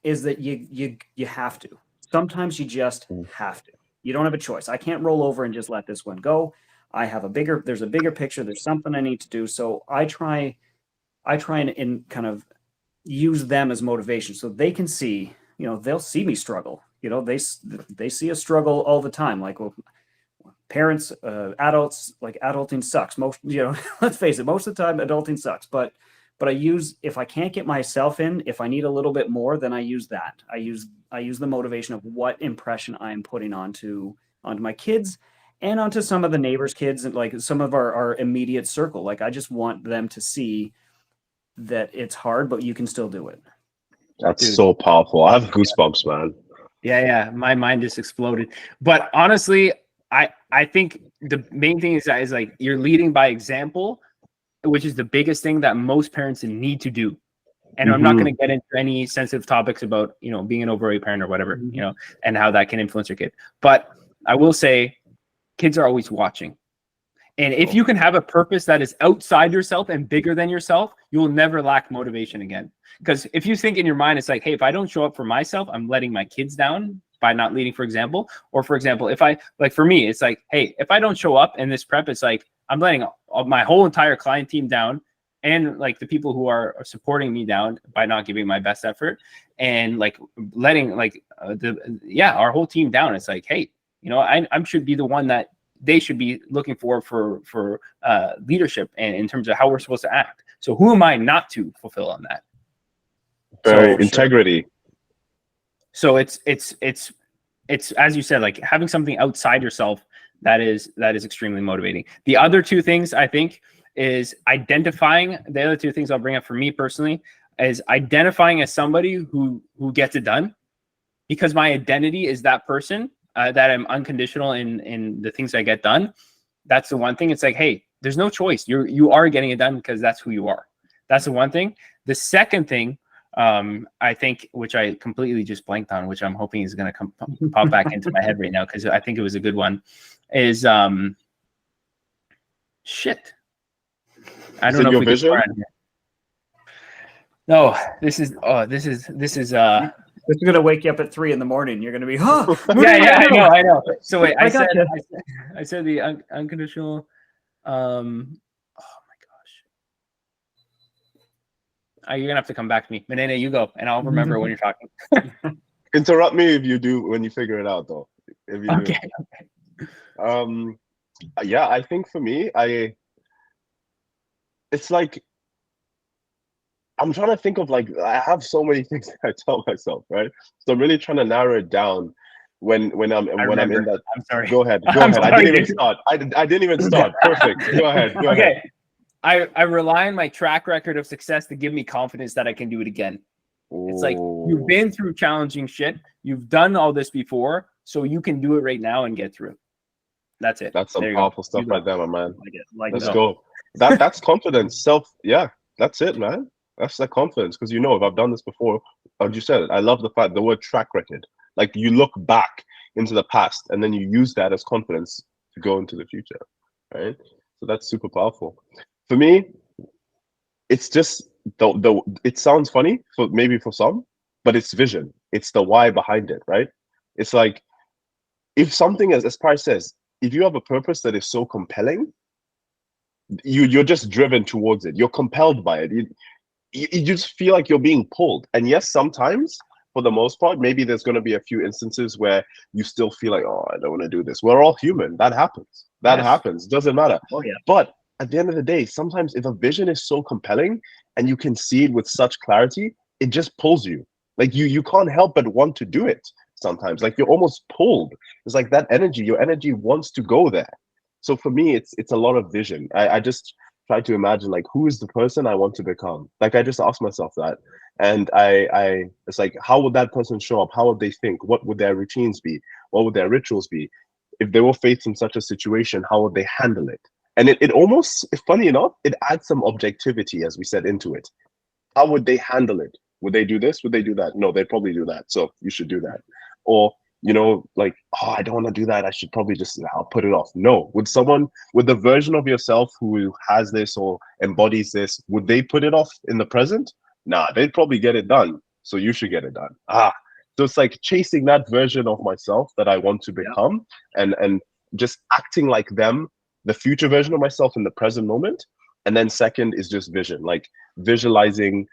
is that you have to. Sometimes you just have to. You don't have a choice. I can't roll over and just let this one go. There's a bigger picture. There's something I need to do. So I try and kind of use them as motivation so they can see, you know, they'll see me struggle. You know, they see us struggle all the time. Like, well, parents, adults, like adulting sucks. Most, you know, let's face it, most of the time adulting sucks. But if I can't get myself in, if I need a little bit more, then I use that. I use the motivation of what impression I'm putting onto my kids and onto some of the neighbors' kids and like some of our immediate circle. Like, I just want them to see that it's hard, but you can still do it. That's so powerful. I have goosebumps, man. Yeah. My mind just exploded. But honestly, I think the main thing is like you're leading by example, which is the biggest thing that most parents need to do. And I'm not going to get into any sensitive topics about, you know, being an overweight parent or whatever, you know, and how that can influence your kid. But I will say kids are always watching. And if you can have a purpose that is outside yourself and bigger than yourself, you will never lack motivation again. Because if you think in your mind, it's like, hey, if I don't show up for myself, I'm letting my kids down by not leading, for example. Or for example, if I, like for me, it's like, hey, if I don't show up in this prep, it's like, I'm letting my whole entire client team down and like the people who are supporting me down by not giving my best effort and like letting like our whole team down. It's like, hey, you know, I should be the one that they should be looking for leadership and in terms of how we're supposed to act. So who am I not to fulfill on that? Integrity. So it's as you said, like having something outside yourself that is extremely motivating. The other two things I think is identifying. The other two things I'll bring up for me personally is identifying as somebody who gets it done, because my identity is that person. That I'm unconditional in the things I get done. That's the one thing. It's like, hey, there's no choice. You are getting it done because that's who you are. That's the one thing. The second thing, I think, which I completely just blanked on, which I'm hoping is going to pop back into my head right now because I think it was a good one, is shit. I don't know if we can start on here. No, this is This is going to wake you up at 3 a.m. You're going to be, I know. So wait, I said the unconditional. Oh my gosh. You're gonna have to come back to me, Munene. You go, and I'll remember when you're talking. Interrupt me if you do when you figure it out, though. If you okay. do. Yeah, I think for me, it's like. I'm trying to think of like I have so many things that I tell myself, right? So I'm really trying to narrow it down when I'm in that. I'm sorry. Go ahead. I didn't even start. I didn't even start. Perfect. Go ahead. Okay. I rely on my track record of success to give me confidence that I can do it again. It's like you've been through challenging shit. You've done all this before, so you can do it right now and get through it. That's it. That's some powerful stuff right there, my man. Let's that. go. That's confidence. That's it, man. That's the confidence, because you know, if I've done this before, as you said, I love the word track record. Like you look back into the past and then you use that as confidence to go into the future, right? So that's super powerful. For me, it's just it sounds funny for maybe for some, but it's vision. It's the why behind it, right? It's like, if something, as Parris says, if you have a purpose that is so compelling, you're just driven towards it. You're compelled by it. You just feel like you're being pulled. And yes, sometimes, for the most part, maybe there's going to be a few instances where you still feel like, oh, I don't want to do this. We're all human. That happens. That happens. Doesn't matter. Oh yeah. But at the end of the day, sometimes if a vision is so compelling and you can see it with such clarity, it just pulls you. Like you can't help but want to do it sometimes. Like you're almost pulled. It's like that energy, your energy wants to go there. So for me, it's a lot of vision. I just try to imagine, like, who is the person I want to become? Like, I just ask myself that. And it's like, how would that person show up? How would they think? What would their routines be? What would their rituals be? If they were faced in such a situation, how would they handle it? And it almost, funny enough, it adds some objectivity, as we said, into it. How would they handle it? Would they do this? Would they do that? No, they'd probably do that. So you should do that. Or, like, oh, I don't want to do that. I should probably I'll put it off. No. Would the version of yourself who has this or embodies this, would they put it off in the present? Nah, they'd probably get it done. So you should get it done. So it's like chasing that version of myself that I want to become, and just acting like them, the future version of myself in the present moment. And then second is just vision, like visualizing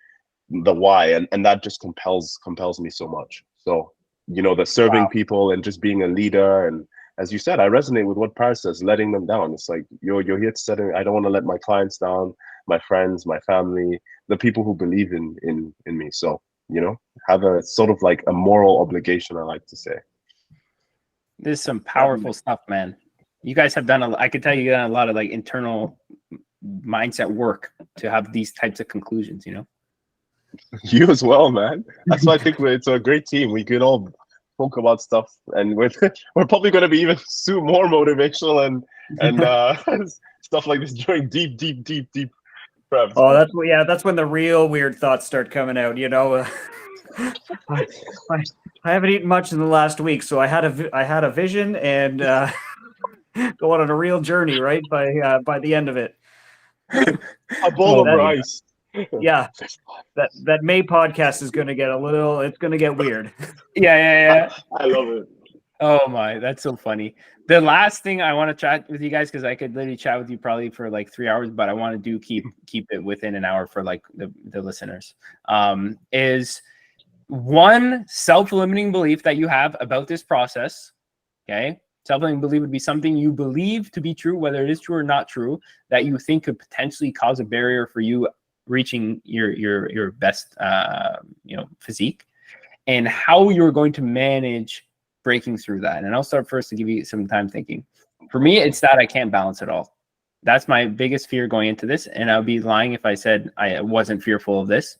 the why, and that just compels me so much. So, the serving people and just being a leader, and as you said, I resonate with what Parris says, letting them down. It's like, you're here to set I don't want to let my clients down, my friends, my family, the people who believe in me. So, have a sort of like a moral obligation, I like to say. This is some powerful stuff, man. You guys have done I could tell you done a lot of like internal mindset work to have these types of conclusions, You as well, man. That's why I think it's a great team. We could all talk about stuff, and we're probably going to be even more motivational and stuff like this during deep preps. Oh, that's when the real weird thoughts start coming out. I haven't eaten much in the last week, so I had a vision and going on a real journey, right? By the end of it, a bowl of rice. Yeah, that May podcast is going to get it's going to get weird. Yeah. I love it. Oh my, that's so funny. The last thing I want to chat with you guys, because I could literally chat with you probably for like 3 hours, but I want to keep it within an hour for like the listeners. Is one self-limiting belief that you have about this process. Okay. Self-limiting belief would be something you believe to be true, whether it is true or not true, that you think could potentially cause a barrier for you reaching your best physique, and how you're going to manage breaking through that. And I'll start first to give you some time thinking. For me, it's that I can't balance it all. That's my biggest fear going into this, and I'll be lying if I said I wasn't fearful of this.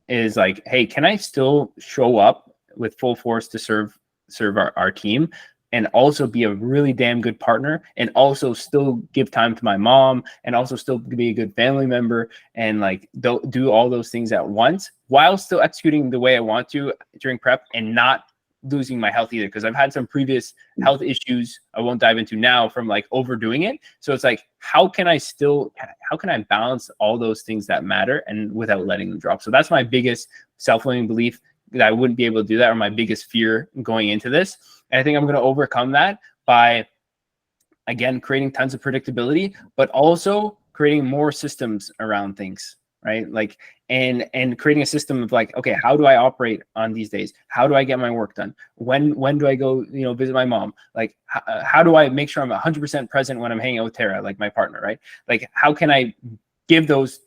Is like, hey, can I still show up with full force to serve our team, and also be a really damn good partner, and also still give time to my mom, and also still be a good family member, and like do all those things at once while still executing the way I want to during prep, and not losing my health either, because I've had some previous health issues I won't dive into now from like overdoing it. So it's like, how can I balance all those things that matter and without letting them drop? So that's my biggest self-limiting belief, that I wouldn't be able to do that, or my biggest fear going into this. And I think I'm going to overcome that by, again, creating tons of predictability, but also creating more systems around things, right? Like, and creating a system of like, okay, how do I operate on these days? How do I get my work done? When do I go, visit my mom? Like, how do I make sure I'm 100% present when I'm hanging out with Tara, like my partner, right? Like, how can I give those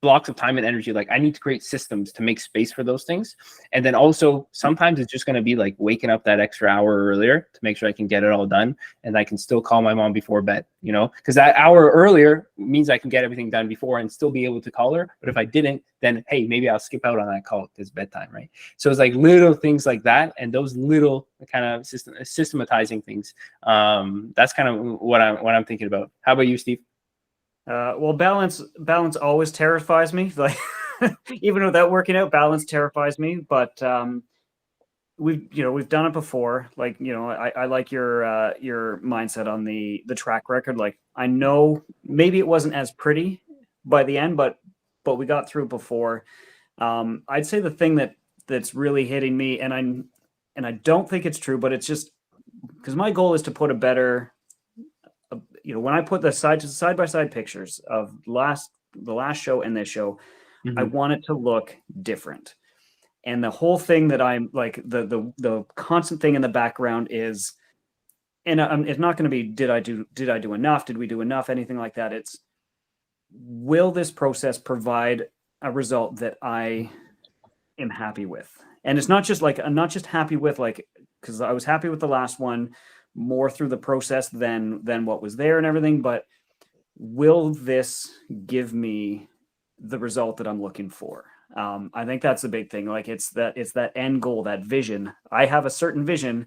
blocks of time and energy? Like, I need to create systems to make space for those things. And then also sometimes it's just going to be like waking up that extra hour earlier to make sure I can get it all done, and I can still call my mom before bed, because that hour earlier means I can get everything done before and still be able to call her. But if I didn't, then hey, maybe I'll skip out on that call because it's bedtime, right? So it's like little things like that, and those little kind of systematizing things. That's kind of what I'm thinking about. How about you, Steve? Well, balance always terrifies me. Like, even without working out, balance terrifies me. But we've done it before. Like, I like your mindset on the track record. Like, I know maybe it wasn't as pretty by the end, but we got through before. I'd say the thing that's really hitting me, and I don't think it's true, but it's just because my goal is to put a better, when I put the side by side pictures of the last show and this show, I want it to look different. And the whole thing that I'm like, the constant thing in the background is, and it's not going to be, did I do enough? Did we do enough? Anything like that. It's, will this process provide a result that I am happy with? And it's not just like, I'm not just happy with, like, because I was happy with the last one more through the process than what was there and everything, but will this give me the result that I'm looking for? I think that's the big thing. Like, it's that end goal, that vision. I have a certain vision.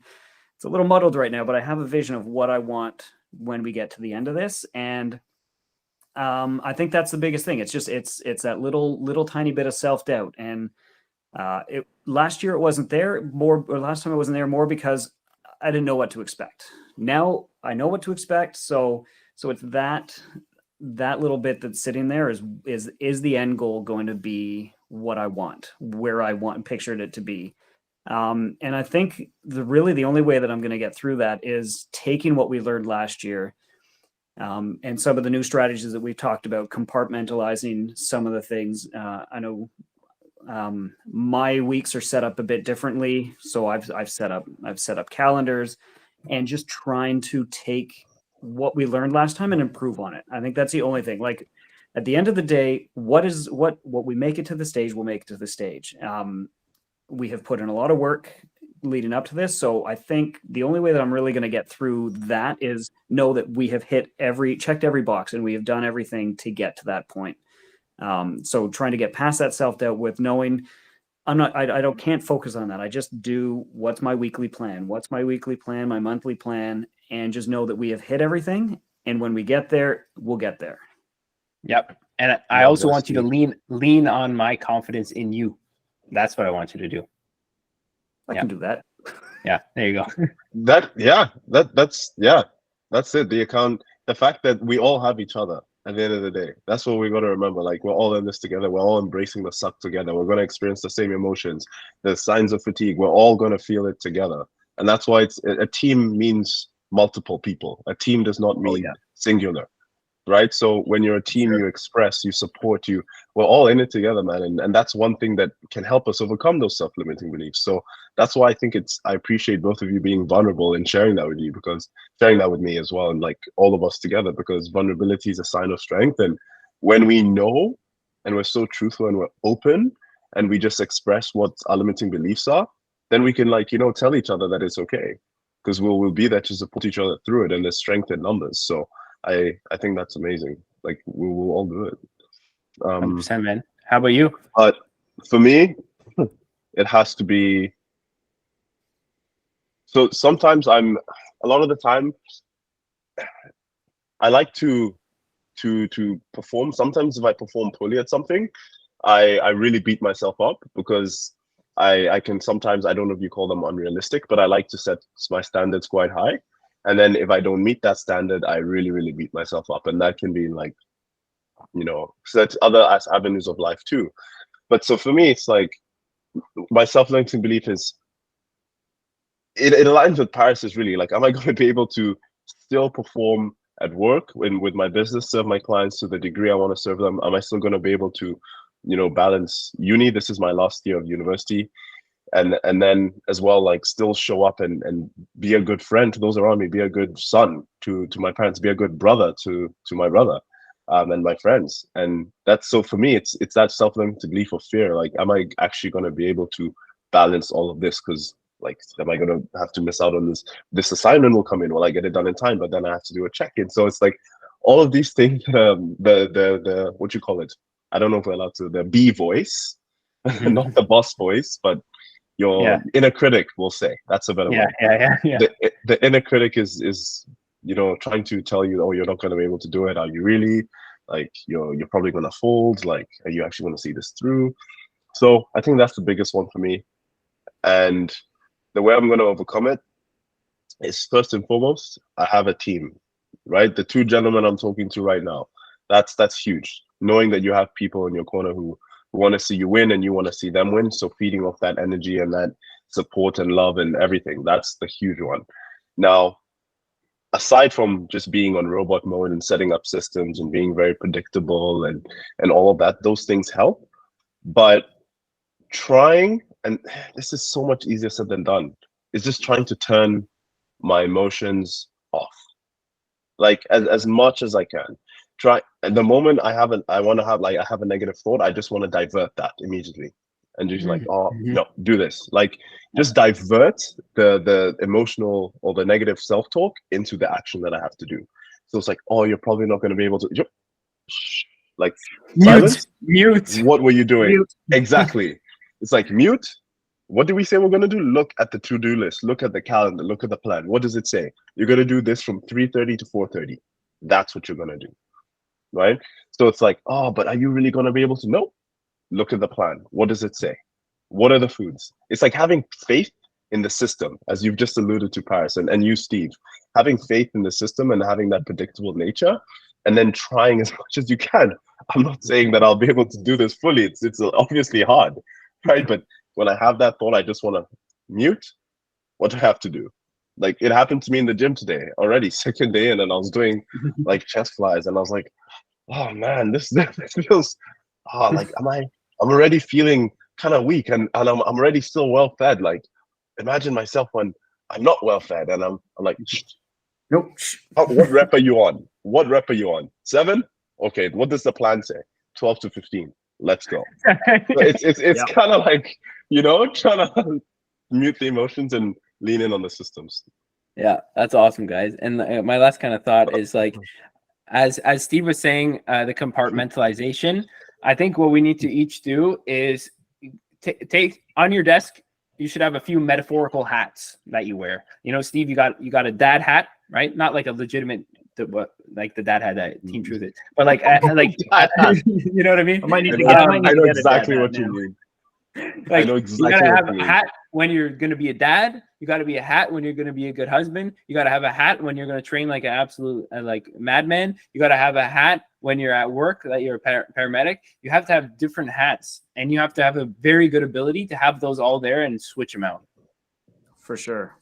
It's a little muddled right now, but I have a vision of what I want when we get to the end of this. And I think that's the biggest thing. It's just, it's that little tiny bit of self-doubt. And last year it wasn't there more, or last time it wasn't there more because I didn't know what to expect. Now I know what to expect. So it's that little bit that's sitting there is the end goal going to be what I want, where I want pictured it to be. And I think the only way that I'm going to get through that is taking what we learned last year, and some of the new strategies that we've talked about, compartmentalizing some of the things. I know my weeks are set up a bit differently, so I've set up calendars, and just trying to take what we learned last time and improve on it. I think that's the only thing. Like, at the end of the day, what we make it to the stage, we'll make it to the stage. We have put in a lot of work leading up to this. So I think the only way that I'm really going to get through that is know that we have checked every box, and we have done everything to get to that point. So trying to get past that self-doubt with knowing I can't focus on that. I just do what's my weekly plan, my monthly plan, and just know that we have hit everything. And when we get there, we'll get there. Yep. And I also want you to lean on my confidence in you. That's what I want you to do. I can do that. Yeah, there you go. That's it. The fact that we all have each other at the end of the day. That's what we got to remember. Like, we're all in this together. We're all embracing the suck together. We're going to experience the same emotions, the signs of fatigue. We're all going to feel it together. And that's why a team means multiple people. A team does not mean singular. Right? So when you're a team, you express, you support, we're all in it together, man. And that's one thing that can help us overcome those self-limiting beliefs. So that's why I appreciate both of you being vulnerable and sharing that with me as well, and like all of us together, because vulnerability is a sign of strength. And when we know, and we're so truthful and we're open, and we just express what our limiting beliefs are, then we can, like, tell each other that it's okay, because we'll be there to support each other through it, and there's strength in numbers. So I think that's amazing. Like, we will all do it. 100%, man. How about you? But for me, it has to be. So sometimes a lot of the time, I like to perform. Sometimes if I perform poorly at something, I really beat myself up, because I can sometimes, I don't know if you call them unrealistic, but I like to set my standards quite high. And then if I don't meet that standard, I really, really beat myself up. And that can be like, such other avenues of life too. But so for me, it's like, my self-limiting belief is, it aligns with Parris, is really like, am I going to be able to still perform at work with my business, serve my clients to the degree I want to serve them? Am I still going to be able to, balance uni? This is my last year of university. And then as well, like, still show up and be a good friend to those around me, be a good son to my parents, be a good brother to my brother, and my friends. And that's, so for me, it's that self-limiting belief of fear. Like, am I actually going to be able to balance all of this? Because, like, am I going to have to miss out on this assignment will come in? Will I get it done in time? But then I have to do a check-in. So it's like all of these things, the what you call it? I don't know if we're allowed to, the B voice, not the boss voice, but your inner critic, we'll say. That's a better word. Yeah. The inner critic is trying to tell you, oh, you're not going to be able to do it. Are you really? Like, you're probably going to fold. Like, are you actually going to see this through? So I think that's the biggest one for me. And the way I'm going to overcome it is, first and foremost, I have a team, right? The two gentlemen I'm talking to right now, that's huge. Knowing that you have people in your corner who want to see you win and you want to see them win. So feeding off that energy and that support and love and everything, that's the huge one. Now, aside from just being on robot mode and setting up systems and being very predictable and all of that, those things help. But trying, and this is so much easier said than done, is just trying to turn my emotions off, like as much as I can. Try, at the moment I have a negative thought, I just want to divert that immediately and just like, oh no, do this, like just divert the emotional or the negative self-talk into the action that I have to do. So it's like, oh, you're probably not going to be able to, like, silence, mute, what were you doing? Mute. Exactly. It's like, mute. What do we say we're going to do? Look at the to-do list, look at the calendar, look at the plan. What does it say? You're going to do this from 3:30 to 4:30. That's what you're going to do, right? So it's like, oh, but are you really going to be able to? No. Look at the plan. What does it say? What are the foods? It's like having faith in the system, as you've just alluded to, Parris, and you, Steve. Having faith in the system and having that predictable nature, and then trying as much as you can. I'm not saying that I'll be able to do this fully. It's obviously hard, right? But when I have that thought, I just want to mute. What do I have to do? Like, it happened to me in the gym today already, second day, and then I was doing like chest flies, and I was like, oh man, this feels, like, I'm already feeling kind of weak, and I'm already still well fed. Like, imagine myself when I'm not well fed, and I'm like, nope. What rep are you on? What rep are you on? 7? Okay, what does the plan say? 12 to 15. Let's go. So it's kind of like, trying to mute the emotions and lean in on the systems. Yeah, that's awesome, guys. And my last kind of thought is like, as Steve was saying, the compartmentalization. I think what we need to each do is take on your desk. You should have a few metaphorical hats that you wear. Steve, you got a dad hat, right? Not like a legitimate, like the dad hat that Team Truth is, but like you know what I mean? I might need to get. I know exactly what you mean. Like, I know exactly. You gotta have a hat when you're gonna be a dad. You gotta be a hat when you're gonna be a good husband. You gotta have a hat when you're gonna train like an absolute like madman. You gotta have a hat when you're at work, that you're a paramedic. You have to have different hats, and you have to have a very good ability to have those all there and switch them out. For sure.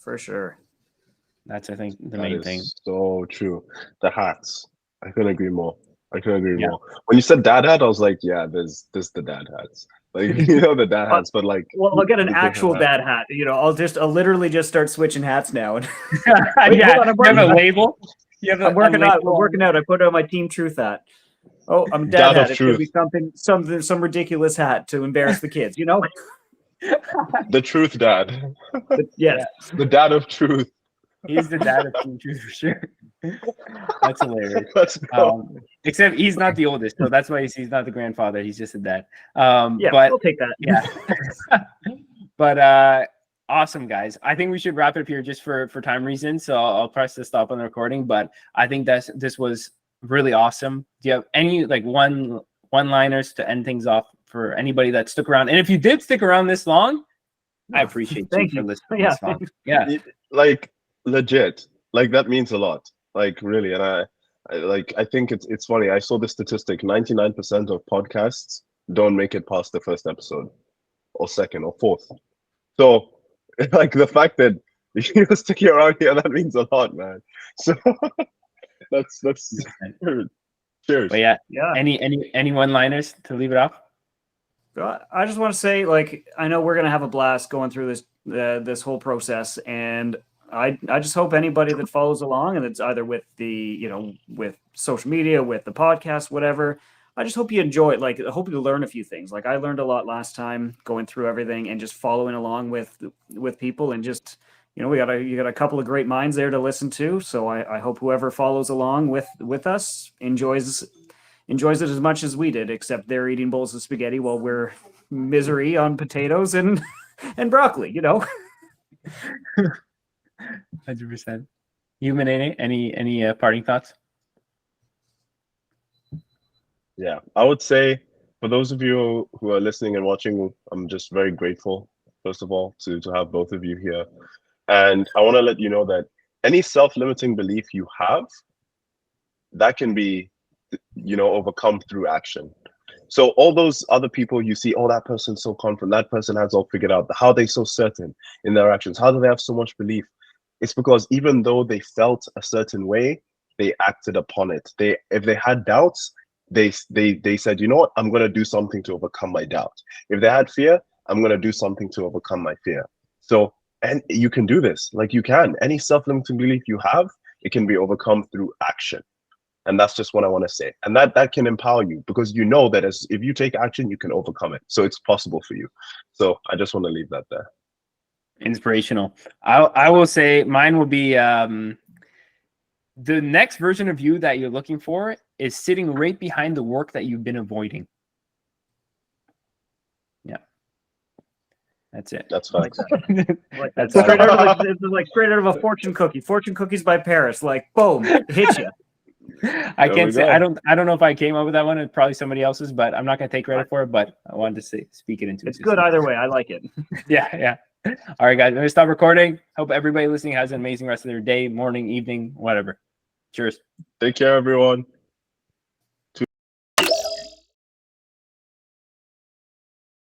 That's, I think, the main thing. So true. The hats. I couldn't agree more. More. When you said dad hat, I was like, yeah, there's the dad hats. Like, the dad hats, but like, well, I'll get an actual dad hat. I'll literally just start switching hats now. Wait, you have a label. I'm working out. I put on my Team Truth hat. Oh, I'm dad hat. It's gonna be some ridiculous hat to embarrass the kids. The truth dad. Yes, the dad of truth. He's the dad of Team Truth for sure. That's hilarious. Let's go. Except he's not the oldest, so that's why he's not the grandfather. He's just a dad. But we'll take that. Yeah. But awesome, guys. I think we should wrap it up here just for time reasons. So I'll press the stop on the recording. But I think this was really awesome. Do you have any like one-liners to end things off for anybody that stuck around? And if you did stick around this long, I appreciate you for listening. Yeah. Like, legit, like, that means a lot, like, really. And I think it's funny. I saw the statistic: 99% of podcasts don't make it past the first episode or second or fourth. So like, the fact that you're sticking around here, that means a lot, man. So that's cheers. But yeah. Any one-liners to leave it off? I just want to say, like, I know we're gonna have a blast going through this whole process, and I just hope anybody that follows along, and it's either with with social media, with the podcast, whatever, I just hope you enjoy it. Like, I hope you learn a few things. Like, I learned a lot last time going through everything and just following along with people, and just, you got a couple of great minds there to listen to. So I hope whoever follows along with us enjoys it as much as we did, except they're eating bowls of spaghetti while we're misery on potatoes and broccoli, 100%. You, Munene, any parting thoughts? Yeah, I would say, for those of you who are listening and watching, I'm just very grateful first of all, to have both of you here. And I want to let you know that any self-limiting belief you have, that can be, overcome through action. So all those other people you see, oh, that person's so confident, that person has all figured out, how are they so certain in their actions? How do they have so much belief? It's because even though they felt a certain way, they acted upon it. If they had doubts, they said, you know what, I'm going to do something to overcome my doubt. If they had fear, I'm going to do something to overcome my fear. So, and you can do this, like you can. Any self-limiting belief you have, it can be overcome through action. And that's just what I want to say. And that can empower you, because you know that if you take action, you can overcome it. So it's possible for you. So I just want to leave that there. Inspirational. I will say mine will be the next version of you that you're looking for is sitting right behind the work that you've been avoiding. Yeah. That's it. That's fine. That's straight out of a fortune cookie. Fortune cookies by Parris. Like, boom, it hits you. I can't say I don't know if I came up with that one. It's probably somebody else's, but I'm not gonna take credit for it. But I wanted to speak it into. It's good either way. I like it. Yeah. All right, guys. I'm gonna stop recording. Hope everybody listening has an amazing rest of their day, morning, evening, whatever. Cheers. Take care, everyone.